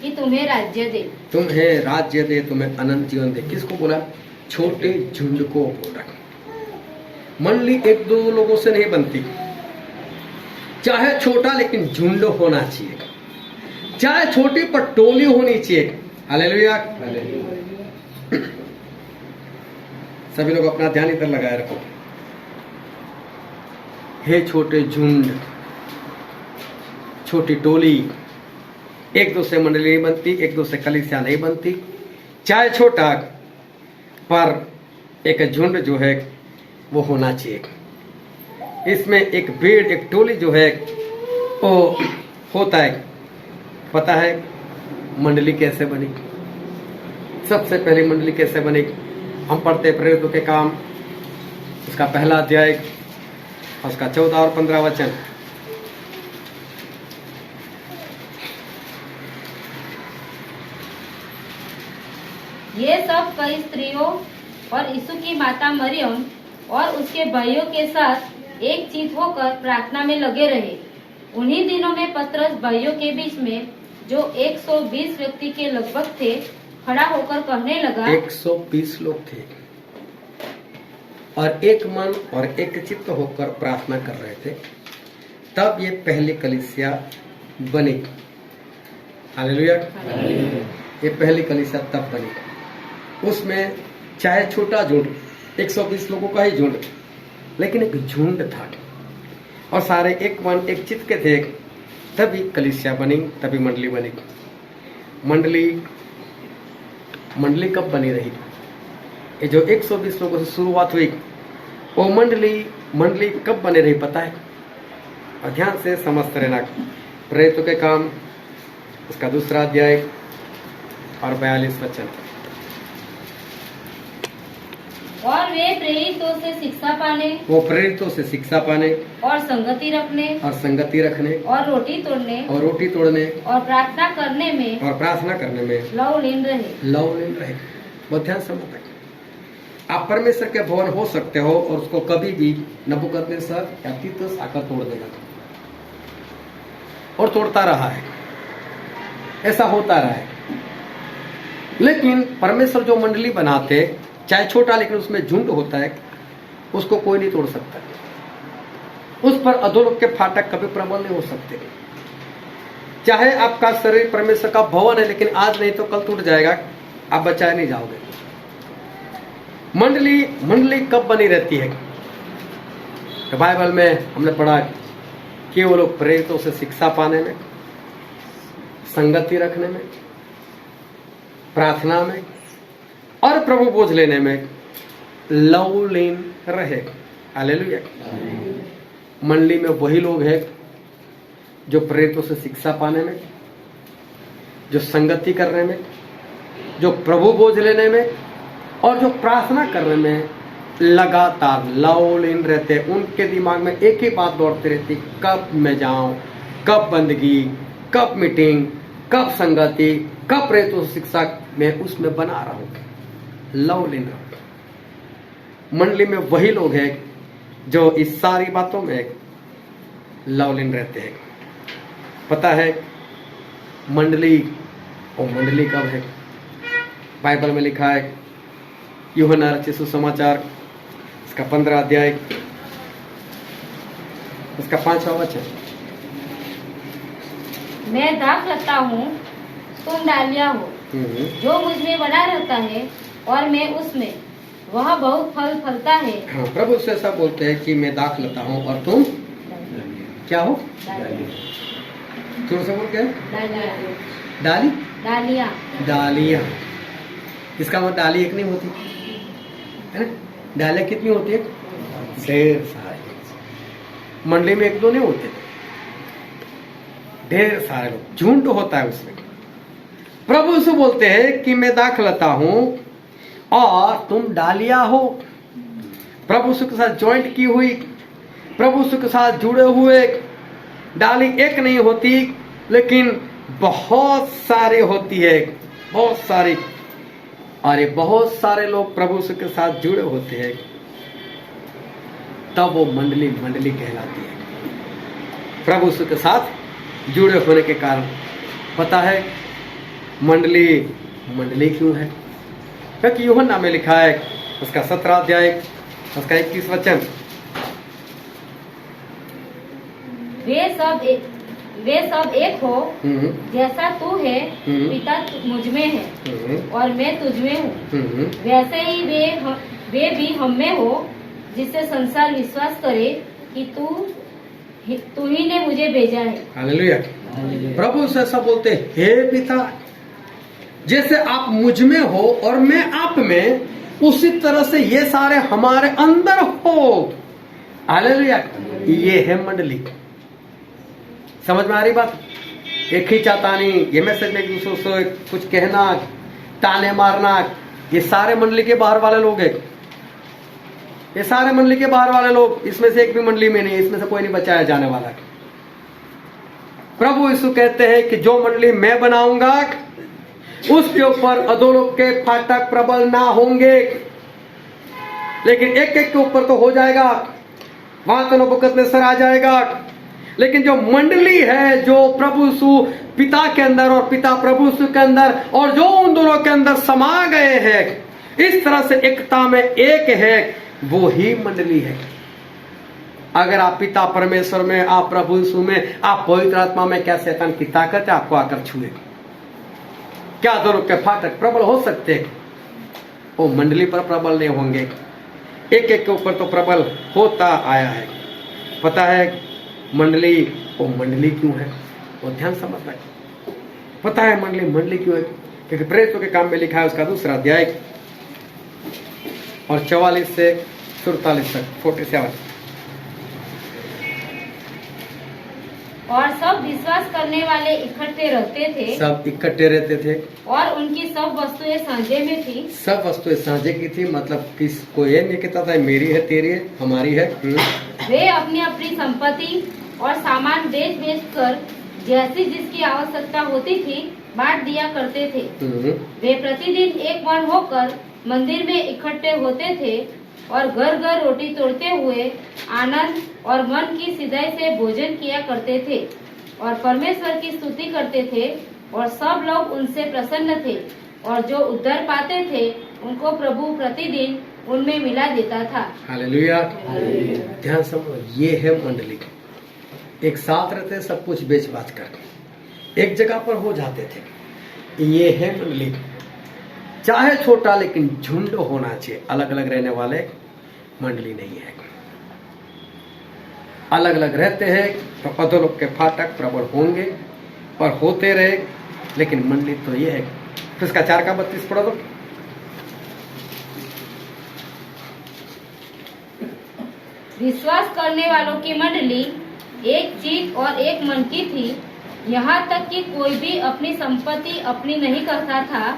कि तुम्हें राज्य दे। तुम्हें राज्य दे, तुम्हें अनंत जीवन दे। किसको बोला? छोटे झुंड को बोला। मंडली एक दो लोगों से नहीं बनती, चाहे छोटा लेकिन झुंड होना चाहिए, चाहे छोटी पर टोली होनी चाहिए। हालेलुया। सभी लोग अपना ध्यान इधर लगाए रखो। हे छोटे झुंड, छोटी टोली, एक दो से मंडली नहीं बनती, एक दो से कलीसिया नहीं बनती। चाहे छोटा पर एक झुंड जो है वो होना चाहिए। इसमें एक भीड़, एक टोली जो है वो होता है। पता है मंडली कैसे बनी? सबसे पहली मंडली कैसे बनी? हम पढ़ते प्रेरितों के काम, उसका पहला अध्याय, उसका 14 और 15 वचन। ये सब कई स्त्रियों और यीशु की माता मरियम और उसके भाइयों के साथ एक चित होकर प्रार्थना में लगे रहे। उन्हीं दिनों में पतरस भाइयों के बीच में, जो 120 व्यक्ति के लगभग थे, खड़ा होकर कहने लगा। 120 लोग थे और एक मन और एक चित्त होकर प्रार्थना कर रहे थे। तब ये पहली कलीसिया बनी। हालेलुया। ये पहली कलीसिया तब बनी। उसमें चाहे छोटा झुंड, 120 लोगों का ही झुंड, लेकिन एक झुंड था और सारे एक मन एक चित्त के थे। तभी कलीसिया बनी, तभी मंडली बनी। मंडली कब बनी रही? ये जो 120 लोगों से शुरुआत हुई, वो मंडली कब बने रही पता है? और ध्यान से समझते रहना। प्रेरितों के काम, उसका 2 अध्याय और 42 वचन। और वे प्रेरितों से शिक्षा पाने, वो प्रेरितों से शिक्षा पाने और संगति रखने और रोटी तोड़ने और प्रार्थना करने में लवलीन रहे। बहुत ध्यान समझते। आप परमेश्वर के भवन हो सकते हो और उसको कभी भी नबूकदनेस्सर या तीतुस आकर तोड़ देगा, और तोड़ता रहा है, ऐसा होता रहा है। लेकिन परमेश्वर जो मंडली बनाते चाहे छोटा, लेकिन उसमें झुंड होता है, उसको कोई नहीं तोड़ सकता। उस पर अधोलोक के फाटक कभी प्रबल नहीं हो सकते। चाहे आपका शरीर परमेश्वर का भवन है, लेकिन आज नहीं तो कल टूट जाएगा, आप बचाए नहीं जाओगे। मंडली कब बनी रहती है? तो बाइबल में हमने पढ़ा कि वो लोग प्रेरितों से शिक्षा पाने में, संगति रखने में, प्रार्थना में और प्रभु बोझ लेने में लवलीन रहे। हालेलुया। मंडली में वही लोग हैं जो प्रेरितों से शिक्षा पाने में, जो संगति करने में, जो प्रभु बोझ लेने में और जो प्रार्थना करने में लगातार लवलीन रहते। उनके दिमाग में एक ही बात दौड़ती रहती, कब मैं जाऊं, कब बंदगी, कब मीटिंग, कब संगति, कब प्रेरितों से शिक्षा में उसमें बना रहूं। लवलीन रहो। मंडली में वही लोग हैं जो इस सारी बातों में लवलीन रहते हैं। पता है मंडली कब है? बाइबल में लिखा है, यूहन्ना रचित सुसमाचार इसका 15 अध्याय इसका 5वां वचन। मैं दाख लता हूँ, तुम डालियाँ हो। जो मुझ में बना रहता है और मैं उसमें, वह बहुत फल फलता है। हाँ, प्रभु से ऐसा बोलते हैं कि मैं दाख लता हूँ और तुम क्या हो? जोर से बोल के डालियाँ। इसका मतलब डाली एक नहीं होती है ना? डालियाँ कितनी होती है? ढेर सारे। मंडली में एक दो नहीं होते, ढेर सारे लोग, झुंड होता है उसमें। प्रभु से बोलते हैं कि मैं दाख लता हूं और तुम डालियाँ हो। प्रभु के साथ ज्वाइंट की हुई, प्रभु के साथ जुड़े हुए। डाली एक नहीं होती, लेकिन बहुत सारे होती है, बहुत सारी। और ये बहुत सारे लोग प्रभु के साथ जुड़े होते हैं, तब वो मंडली कहलाती है। प्रभु के साथ जुड़े होने के कारण। पता है मंडली क्यों है? क्योंकि यूहन्ना में लिखा है उसका 17 अध्याय उसका 21 वचन, वे सब एक हो, जैसा तू है पिता मुझ में है और मैं तुझ में हूँ, वैसे ही वे भी हम में हो, जिससे संसार विश्वास करे कि तू ही ने मुझे भेजा है। हालेलुया। प्रभु से ऐसा बोलते, हे पिता, जैसे आप मुझ में हो और मैं आप में, उसी तरह से ये सारे हमारे अंदर हो। हालेलुया। ये है मंडली। समझ में आ रही बात? एक ही चातानी, ये मैसेज में एक दूसरे से कुछ कहना, ताने मारना, ये सारे मंडली के बाहर वाले लोग हैं। ये सारे मंडली के बाहर वाले लोग, इसमें से एक भी मंडली में नहीं, इसमें से कोई नहीं बचाया जाने वाला। प्रभु यीशु कहते हैं कि जो मंडली मैं बनाऊंगा उसके ऊपर अधोलोक के फाटक प्रबल ना होंगे, लेकिन एक एक के ऊपर तो हो जाएगा, वहां तो नबूकदनेस्सर आ जाएगा। लेकिन जो मंडली है, जो प्रभु यीशु पिता के अंदर और पिता प्रभु यीशु के अंदर और जो उन दोनों के अंदर समा गए हैं, इस तरह से एकता में एक है, वो ही मंडली है। अगर आप पिता परमेश्वर में, आप प्रभु यीशु में, आप पवित्र आत्मा में, क्या शैतान की ताकत है आपको आकर छुए? क्या दोनों के फाटक प्रबल हो सकते हैं? वो मंडली पर प्रबल नहीं होंगे, एक एक के ऊपर तो प्रबल होता आया है। पता है मंडली क्यों है? वो ध्यान समझना है। पता है मंडली क्यों है? क्योंकि प्रेरितों के काम में लिखा है उसका 2 अध्याय और 44 से 47 तक 47। और सब विश्वास करने वाले इकट्ठे रहते थे। सब इकट्ठे रहते थे और उनकी सब वस्तुएं साझे में थी। सब वस्तुएं साझे की थी, मतलब किसको ये नहीं कहता था मेरी है, तेरी है, हमारी है। वे अपनी अपनी संपत्ति और सामान बेच कर जैसी जिसकी आवश्यकता होती थी बांट दिया करते थे। वे प्रतिदिन एक मन होकर मंदिर में इकट्ठे होते थे और घर घर रोटी तोड़ते हुए आनंद और मन की सिधाई से भोजन किया करते थे और परमेश्वर की स्तुति करते थे और सब लोग उनसे प्रसन्न थे और जो उद्धार पाते थे उनको प्रभु प्रतिदिन उनमें मिला देता था। हालेलुया। ध्यान समझो, ये है मंडली। एक साथ रहते, सब कुछ बेच बाच कर एक जगह पर हो जाते थे। ये है मंडली। चाहे छोटा लेकिन झुंड होना चाहिए। अलग अलग रहने वाले मंडली नहीं है। अलग अलग रहते हैं तो अधोलोक के फाटक प्रबल होंगे और होते रहे, लेकिन मंडली तो ये है। तो इसका 4:32 पढ़ो तो। विश्वास करने वालों की मंडली एक चीज और एक मन की थी। यहाँ तक कि कोई भी अपनी संपत्ति अपनी नहीं करता था,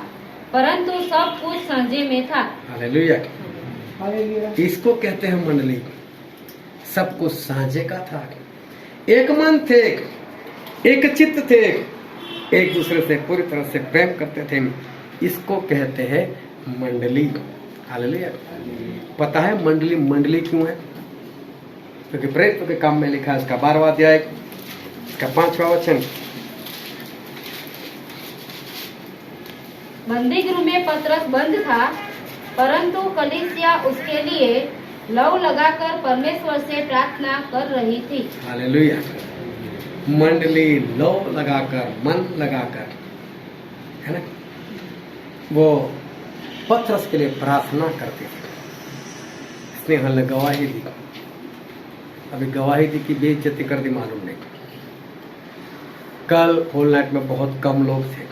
परंतु सब कुछ साझे में था। हालेलुया। इसको कहते हैं मंडली। सब कुछ साझे का था। एक मन थे, एक चित्त थे, एक दूसरे से पूरी तरह से प्रेम करते थे। इसको कहते हैं मंडली। हालेलुया। पता है मंडली मंडली क्यों है? क्योंकि प्रेरितों के काम में लिखा है, इसका 12वां अध्याय, इसका 5वां वचन। बंदी गृह में पतरस बंद था, परंतु कलीसिया उसके लिए लव लगाकर परमेश्वर से प्रार्थना कर रही थी। हालेलुया। मंडली लव लगाकर, मन लगाकर, है ना, वो पतरस के लिए प्रार्थना करती थी। इसने हल गवाही दी। अभी गवाही दी की बेइज्जती कर दी, मालूम नहीं। कल होल नाइट में बहुत कम लोग थे,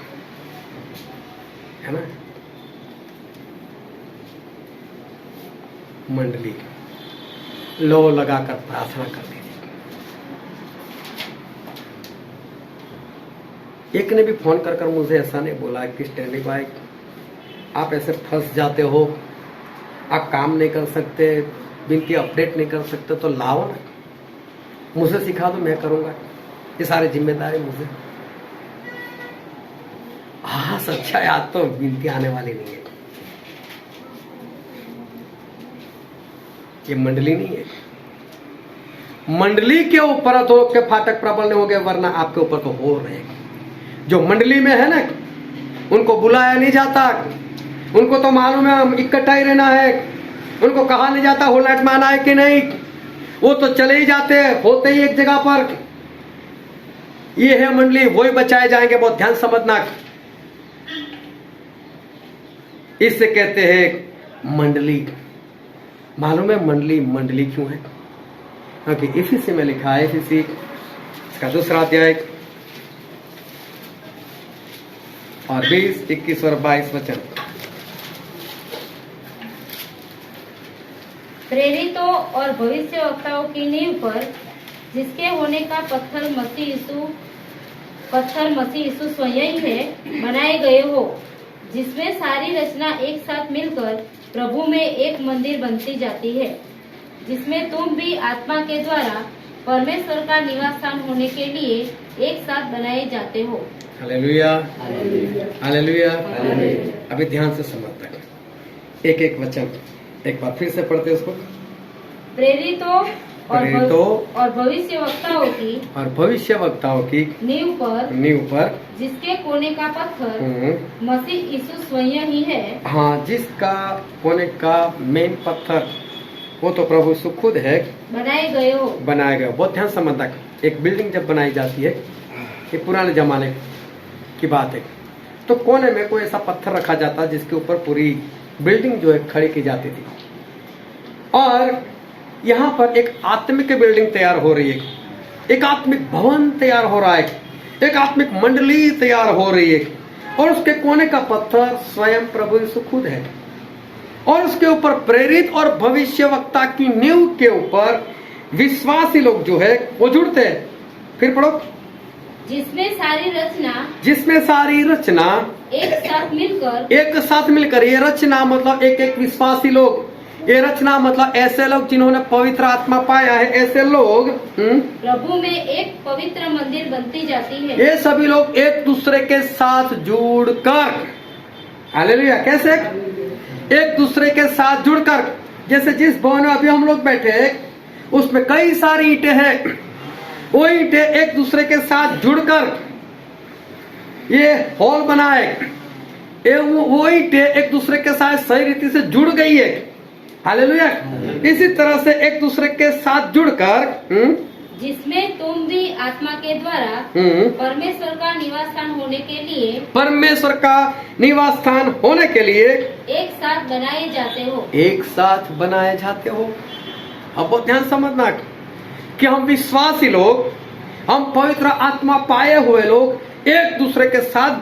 है ना। मंडली लो लगाकर प्रार्थना करती थी। एक ने भी फोन कर मुझे ऐसा नहीं बोला कि स्टैंडी भाई आप ऐसे फंस जाते हो, आप काम नहीं कर सकते, बिनती अपडेट नहीं कर सकते, तो लाओ ना, मुझे सिखा दो, मैं करूंगा। ये सारी जिम्मेदारी मुझे। हाँ सच्चा है, आज तो बिनती आने वाली नहीं है। ये मंडली नहीं है। मंडली के ऊपर अधोलोक के फाटक प्रबल नहीं हो गए, वरना आपके ऊपर तो हो रहे। जो मंडली में है ना, उनको बुलाया नहीं जाता, उनको तो मालूम है हम इकट्ठा ही रहना है, उनको कहा नहीं जाता होल नाइट में आना है कि नहीं, वो तो चले ही जाते हैं, होते ही एक जगह पर। ये है मंडली, वही बचाए जाएंगे। बहुत ध्यान समझना, इससे कहते हैं मंडली। मालूम है मंडली मंडली क्यों है? क्योंकि इफिसी में लिखा है, इफिसी इसका 2 अध्याय और 20, 21 और 22 वचन। प्रेरितों और भविष्यवक्ताओं की नींव पर, जिसके होने का पत्थर मसीह यीशु स्वयं है, बनाए गए हो, जिसमें सारी रचना एक साथ मिलकर प्रभु में एक मंदिर बनती जाती है, जिसमें तुम भी आत्मा के द्वारा परमेश्वर का निवास स्थान होने के लिए एक साथ बनाए जाते हो। Hallelujah, hallelujah. अभी ध्यान से समझता है, एक एक वचन एक बार फिर से पढ़ते उसको। प्रेरितों और भविष्यवक्ताओं की नींव पर, जिसके कोने का पत्थर मसीह यीशु स्वयं ही है। हाँ, जिसका कोने का मेन पत्थर वो तो प्रभु यीशु खुद है। बनाए गए हो। बहुत ध्यान समझना। एक बिल्डिंग जब बनाई जाती है, ये पुराने जमाने की बात है, तो कोने में कोई ऐसा पत्थर रखा जाता है जिसके ऊपर पूरी बिल्डिंग जो है खड़ी की जाती थी। और यहाँ पर एक आत्मिक बिल्डिंग तैयार हो रही है, एक आत्मिक भवन तैयार हो रहा है, एक आत्मिक मंडली तैयार हो रही है, और उसके कोने का पत्थर स्वयं प्रभु यीशु खुद है। और उसके ऊपर प्रेरित और भविष्यवक्ता की नींव के ऊपर विश्वासी लोग जो है वो जुड़ते हैं। फिर पढ़ो। जिसमें सारी रचना एक साथ मिलकर, ये रचना मतलब एक एक विश्वासी लोग, ये रचना मतलब ऐसे लोग जिन्होंने पवित्र आत्मा पाया है, ऐसे लोग प्रभु में एक पवित्र मंदिर बनती जाती है। ये सभी लोग एक दूसरे के साथ जुड़कर, हालेलुया, कैसे एक दूसरे के साथ जुड़कर, जैसे जिस भवन में अभी हम लोग बैठे उसमें कई सारी ईंटें हैं, वो ईंटें एक दूसरे के साथ जुड़कर ये हॉल बना है। वो ईंटें एक दूसरे के साथ सही रीति से जुड़ गई है। हालेलुया। इसी तरह से एक दूसरे के साथ जुड़कर जिसमें तुम भी आत्मा के द्वारा परमेश्वर का निवास स्थान होने के लिए परमेश्वर का निवास स्थान होने के लिए एक साथ बनाए जाते हो। एक साथ बनाए जाते हो। अब बहुत ध्यान समझना कि हम विश्वासी लोग, हम पवित्र आत्मा पाए हुए लोग एक दूसरे के साथ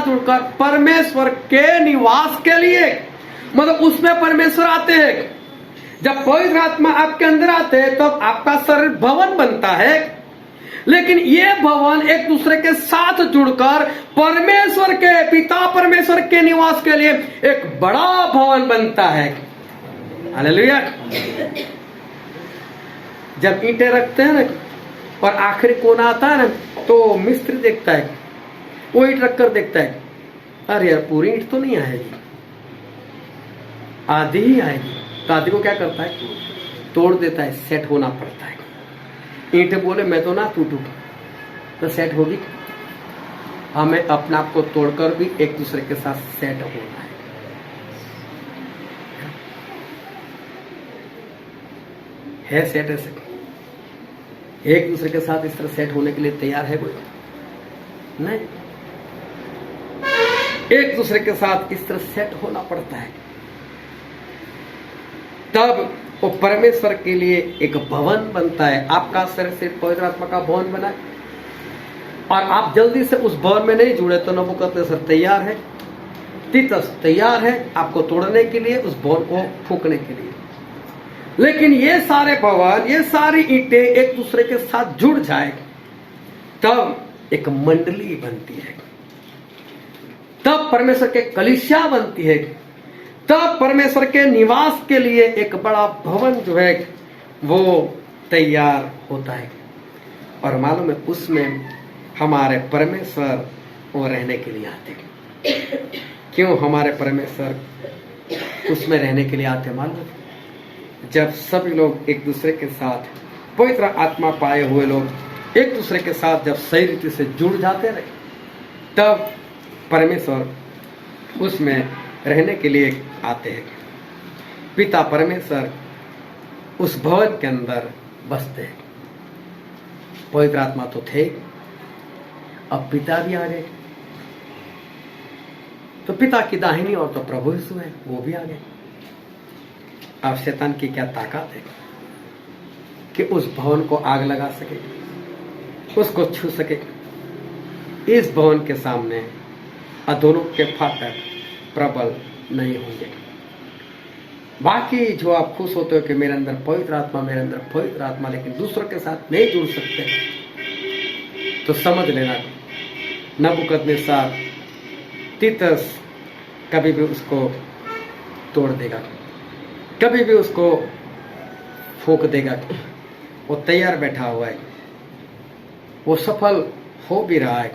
जुड़कर परमेश्वर के निवास के लिए, मतलब उसमें परमेश्वर आते हैं। जब पवित्र आत्मा आपके अंदर आते हैं तब आपका शरीर भवन बनता है, लेकिन ये भवन एक दूसरे के साथ जुड़कर परमेश्वर के पिता परमेश्वर के निवास के लिए एक बड़ा भवन बनता है। हालेलुया। जब ईंटें रखते हैं ना और आखिरी कोना आता है ना, तो मिस्त्री देखता है, वो ईंट रखकर देखता है, अरे यार पूरी ईंट तो नहीं आएगी, आधी ही आएगी। तो आधी को क्या करता है, तोड़ देता है, सेट होना पड़ता है। ईंटें बोले मैं तो ना टूटू, तो सेट होगी। हमें अपने आप को तोड़कर भी एक दूसरे के साथ सेट होना है सेट ऐसे एक दूसरे के साथ इस तरह सेट होने के लिए तैयार है कोई? नहीं। एक दूसरे के साथ इस तरह सेट होना पड़ता है, तब वो परमेश्वर के लिए एक भवन बनता है। आपका शरीर सिर्फ पवित्र आत्मा का भवन बना है, और आप जल्दी से उस भवन में नहीं जुड़े तो नबूकदनेस्सर तैयार है, तीतस तैयार है आपको तोड़ने के लिए, उस भवन को फूकने के लिए। लेकिन ये सारे भवन, ये सारी ईंटें एक दूसरे के साथ जुड़ जाए तब एक मंडली बनती है, तब परमेश्वर के कलीसिया बनती है, तब परमेश्वर के निवास के लिए एक बड़ा भवन जो है वो तैयार होता है। और मालूम है उसमें हमारे परमेश्वर वो रहने के लिए आते हैं। क्यों हमारे परमेश्वर उसमें रहने के लिए आते मालूम? जब सभी लोग एक दूसरे के साथ, पवित्र आत्मा पाए हुए लोग एक दूसरे के साथ जब सही रीति से जुड़ जाते रहे, तब परमेश्वर उसमें रहने के लिए आते हैं। पिता परमेश्वर उस भवन के अंदर बसते हैं। पवित्र आत्मा तो थे, अब पिता भी आ गए, तो पिता की दाहिनी ओर तो प्रभु यीशु है, वो भी आ गए। अब शैतान की क्या ताकत है कि उस भवन को आग लगा सके, उसको छू सके। इस भवन के सामने अधोलोक के फाटक प्रबल नहीं होंगे। बाकी जो आप खुश होते हो कि मेरे अंदर पवित्र आत्मा, मेरे अंदर पवित्र आत्मा, लेकिन दूसरों के साथ नहीं जुड़ सकते, तो समझ लेना नबूकदनेस्सर तीतस कभी भी उसको तोड़ देगा, कभी भी उसको फूंक देगा। वो तैयार बैठा हुआ है, वो सफल हो भी रहा है,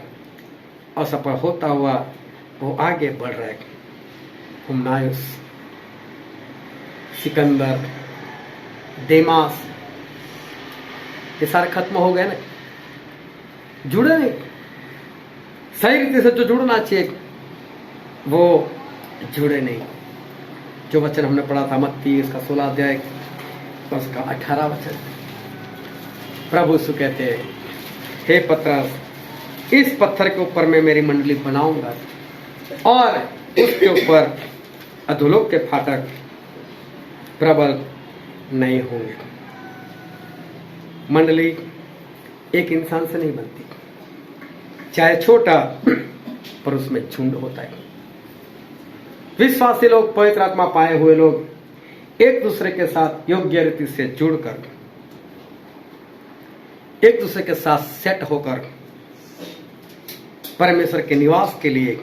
और सफल होता हुआ वो आगे बढ़ रहा है। हुमनायुस, सिकंदर, देमास, ये सारे खत्म हो गए ना, जुड़े नहीं। सही रीति से जो जुड़ना चाहिए वो जुड़े नहीं। जो वचन हमने पढ़ा था मत्ती उसका 16 अध्याय उसका 18 वचन, प्रभु यीशु कहते हैं, हे पतरस, इस पत्थर के ऊपर मैं मेरी मंडली बनाऊंगा और उसके ऊपर अधोलोक के फाटक प्रबल नहीं होंगे। मंडली एक इंसान से नहीं बनती, चाहे छोटा, पर उसमें झुंड होता है। विश्वासी लोग, पवित्र आत्मा पाए हुए लोग एक दूसरे के साथ योग्य रीति से जुड़कर, एक दूसरे के साथ सेट होकर परमेश्वर के निवास के लिए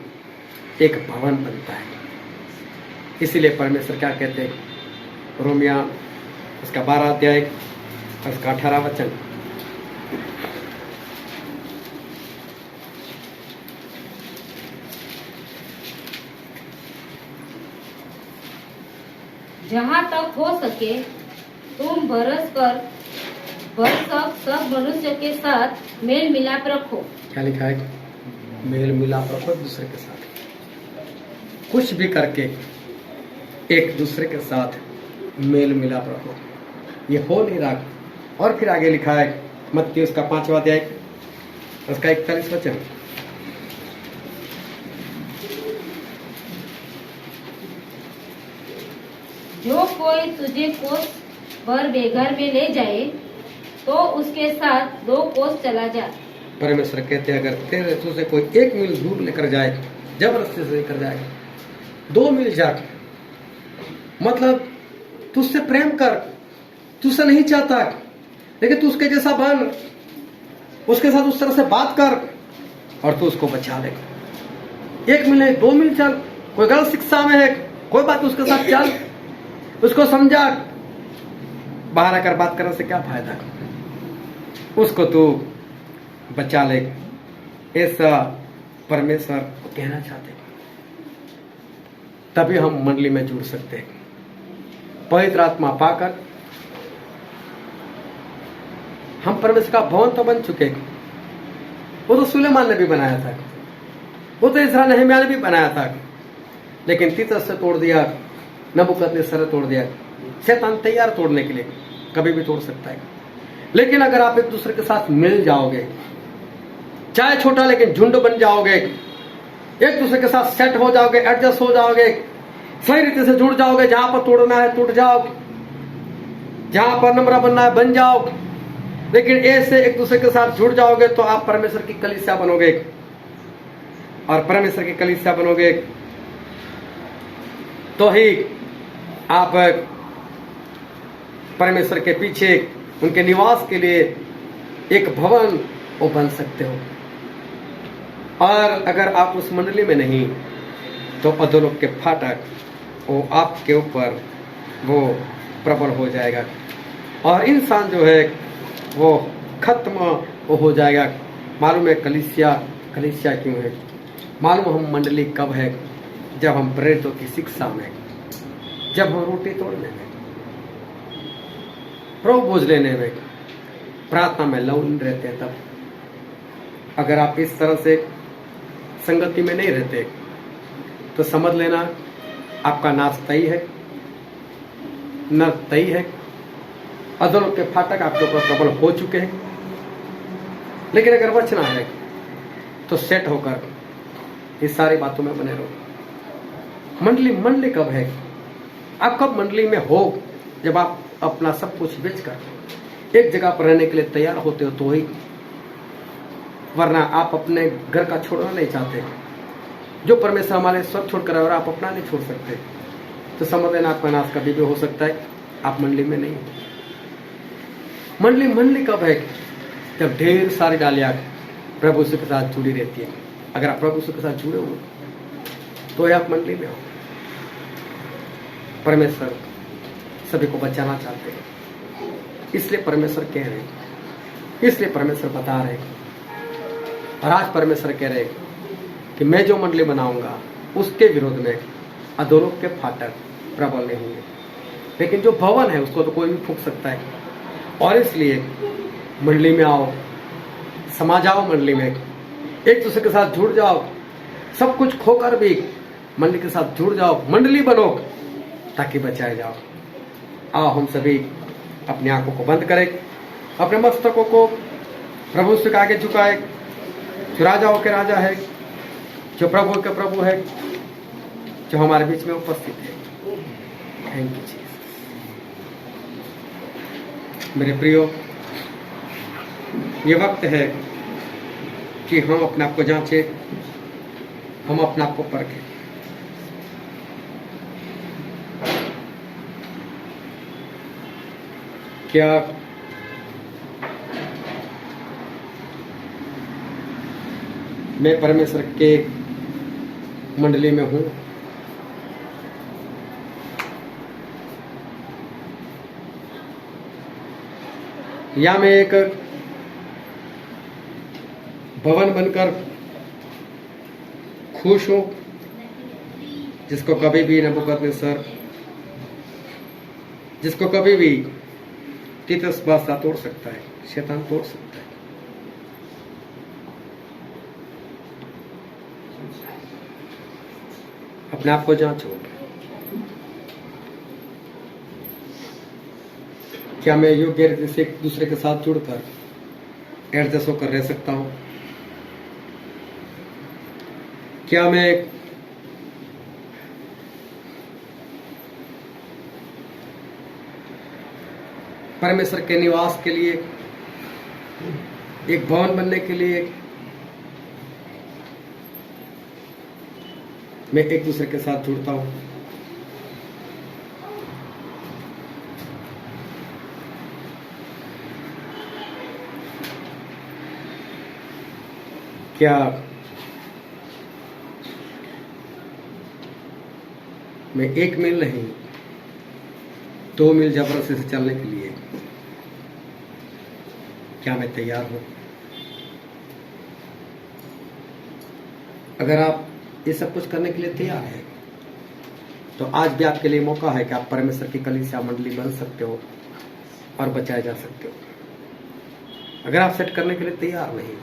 एक भवन बनता है। इसीलिए परमेश्वर क्या कहते हैं, रोमिया उसका 12 अध्याय उसका 18 वचन, जहाँ तक हो सके तुम भरोस सब मनुष्य के साथ मेल मिलाप रखो। क्या लिखा है? मेल मिलाप रखो एक दूसरे के साथ, कुछ भी करके एक दूसरे के साथ मेल मिलाप रखो, ये हो नहीं रहा। और फिर आगे लिखा है मत्ती उसका 5वां अध्याय उसका 41 वचन, जो कोई तुझे कोस भर बेघर में ले जाए तो उसके साथ 2 कोस चला जा। परमेश्वर कहते हैं अगर तेरे तुझसे कोई 1 मील दूर लेकर जाए, जबरदस्ती से लेकर जाए, 2 मील जा, मतलब तुझसे प्रेम कर, तुझसे नहीं चाहता लेकिन तू उसके जैसा बन, उसके साथ उस तरह से बात कर और तू उसको बचा ले। 1 मील नहीं 2 मील चल, कोई गलत शिक्षा में है कोई बात उसके साथ चल, उसको समझा, बाहर आकर बात करने से क्या फायदा, उसको तू बचा ले। ऐसा परमेश्वर कहना चाहते, तभी हम मंडली में जुड़ सकते हैं। पवित्र आत्मा पाकर हम परमेश्वर का भवन तो बन चुके हैं। वो तो सुलेमान ने भी बनाया था, वो तो इस्राएल नहम्याह ने भी बनाया था, लेकिन तीतस से तोड़ दिया, नबूकदनेस्सर ने तोड़ दिया। शैतान तैयार तोड़ने के लिए, कभी भी तोड़ सकता है। लेकिन अगर आप एक दूसरे के साथ मिल जाओगे, चाहे छोटा लेकिन झुंड बन जाओगे, एक दूसरे के साथ सेट हो जाओगे, एडजस्ट हो जाओगे, सही रीति से जुड़ जाओगे, जहां पर तोड़ना है टूट जाओ, जहां पर नम्र बनना है बन जाओ, लेकिन ऐसे एक दूसरे के साथ जुड़ जाओगे तो आप परमेश्वर की कलीसिया बनोगे। और परमेश्वर की कलीसिया बनोगे तो ही आप परमेश्वर के पीछे उनके निवास के लिए एक भवन वो बन सकते हो। और अगर आप उस मंडली में नहीं तो अधोलोक के फाटक वो आपके ऊपर वो प्रबल हो जाएगा और इंसान जो है वो खत्म वो हो जाएगा। मालूम है कलीसिया क्यों है? मालूम हम मंडली कब है? जब हम प्रेरितों की शिक्षा में, जब हम रोटी तोड़ने में, प्रभु भोज लेने में, प्रार्थना में लौन रहते हैं तब। अगर आप इस तरह से संगति में नहीं रहते तो समझ लेना आपका नाश तय है, न तय है। अधोलोक के फाटक आपके ऊपर प्रबल हो चुके हैं। लेकिन अगर बचना है तो सेट होकर इस सारी बातों में बने रहो। मंडली कब है? आप कब मंडली में हो? जब आप अपना सब कुछ बेचकर एक जगह पर रहने के लिए तैयार होते हो तो ही, वरना आप अपने घर का छोड़ना नहीं चाहते। जो परमेश्वर हमारे स्वर्ग छोड़कर और आप अपना नहीं छोड़ सकते, तो समझ लेना आपका नाश कभी भी हो सकता है। आप मंडली में नहीं हो। मंडली कब है? जब ढेर सारी डालियां प्रभु के साथ जुड़ी रहती है। अगर आप प्रभु के साथ जुड़े हो तो आप मंडली में हो। परमेश्वर सभी को बचाना चाहते हैं, इसलिए परमेश्वर कह रहे हैं, इसलिए परमेश्वर बता रहे हैं। और आज परमेश्वर कह रहे हैं कि मैं जो मंडली बनाऊंगा उसके विरोध में अधोलोक के फाटक प्रबल नहीं होंगे। लेकिन जो भवन है उसको तो कोई भी फूंक सकता है। और इसलिए मंडली में आओ, समा जाओ मंडली में, एक दूसरे के साथ जुड़ जाओ, सब कुछ खोकर भी मंडली के साथ जुड़ जाओ, मंडली बनो ताकि बचाए जाओ। आओ हम सभी अपनी आंखों को बंद करें, अपने मस्तकों को प्रभु से आगे झुकाए। जो राजाओं के राजा है, जो प्रभु के प्रभु है, जो हमारे बीच में उपस्थित है। Thank you Jesus. मेरे प्रियो, ये वक्त है कि हम अपने आप को जांचें, हम अपने आप को परखें। क्या मैं परमेश्वर के मंडली में हूं? या मैं एक भवन बनकर खुश हूं जिसको कभी भी नबूकदनेस्सर, जिसको कभी भी तीतस बादशाह तोड़ सकता है, शैतान तोड़ सकता है। अपने आप को जांचो, क्या मैं योग्य रीति से एक दूसरे के साथ जुड़कर एडजस्ट होकर रह सकता हूं? क्या मैं परमेश्वर के निवास के लिए, एक भवन बनने के लिए मैं एक दूसरे के साथ जुड़ता हूं? क्या मैं एक मील नहीं 2 मील जबरदस्ती से चलने के लिए क्या मैं तैयार हूं? अगर आप ये सब कुछ करने के लिए तैयार हैं तो आज भी आपके लिए मौका है कि आप परमेश्वर की कलीसिया मंडली बन सकते हो और बचाए जा सकते हो। अगर आप सेट करने के लिए तैयार नहीं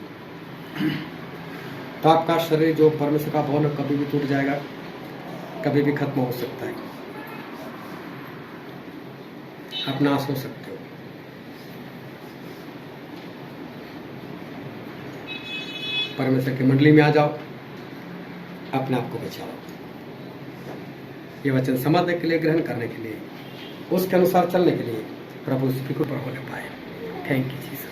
तो आपका शरीर जो परमेश्वर का भवन कभी भी टूट जाएगा, कभी भी खत्म हो सकता है, आप नाश हो सकते हो। परमेश्वर की मंडली में आ जाओ, अपने आप को बचाओ। ये वचन समझने के लिए, ग्रहण करने के लिए, उसके अनुसार चलने के लिए प्रभु की कृपा होने पाए। Thank you Jesus.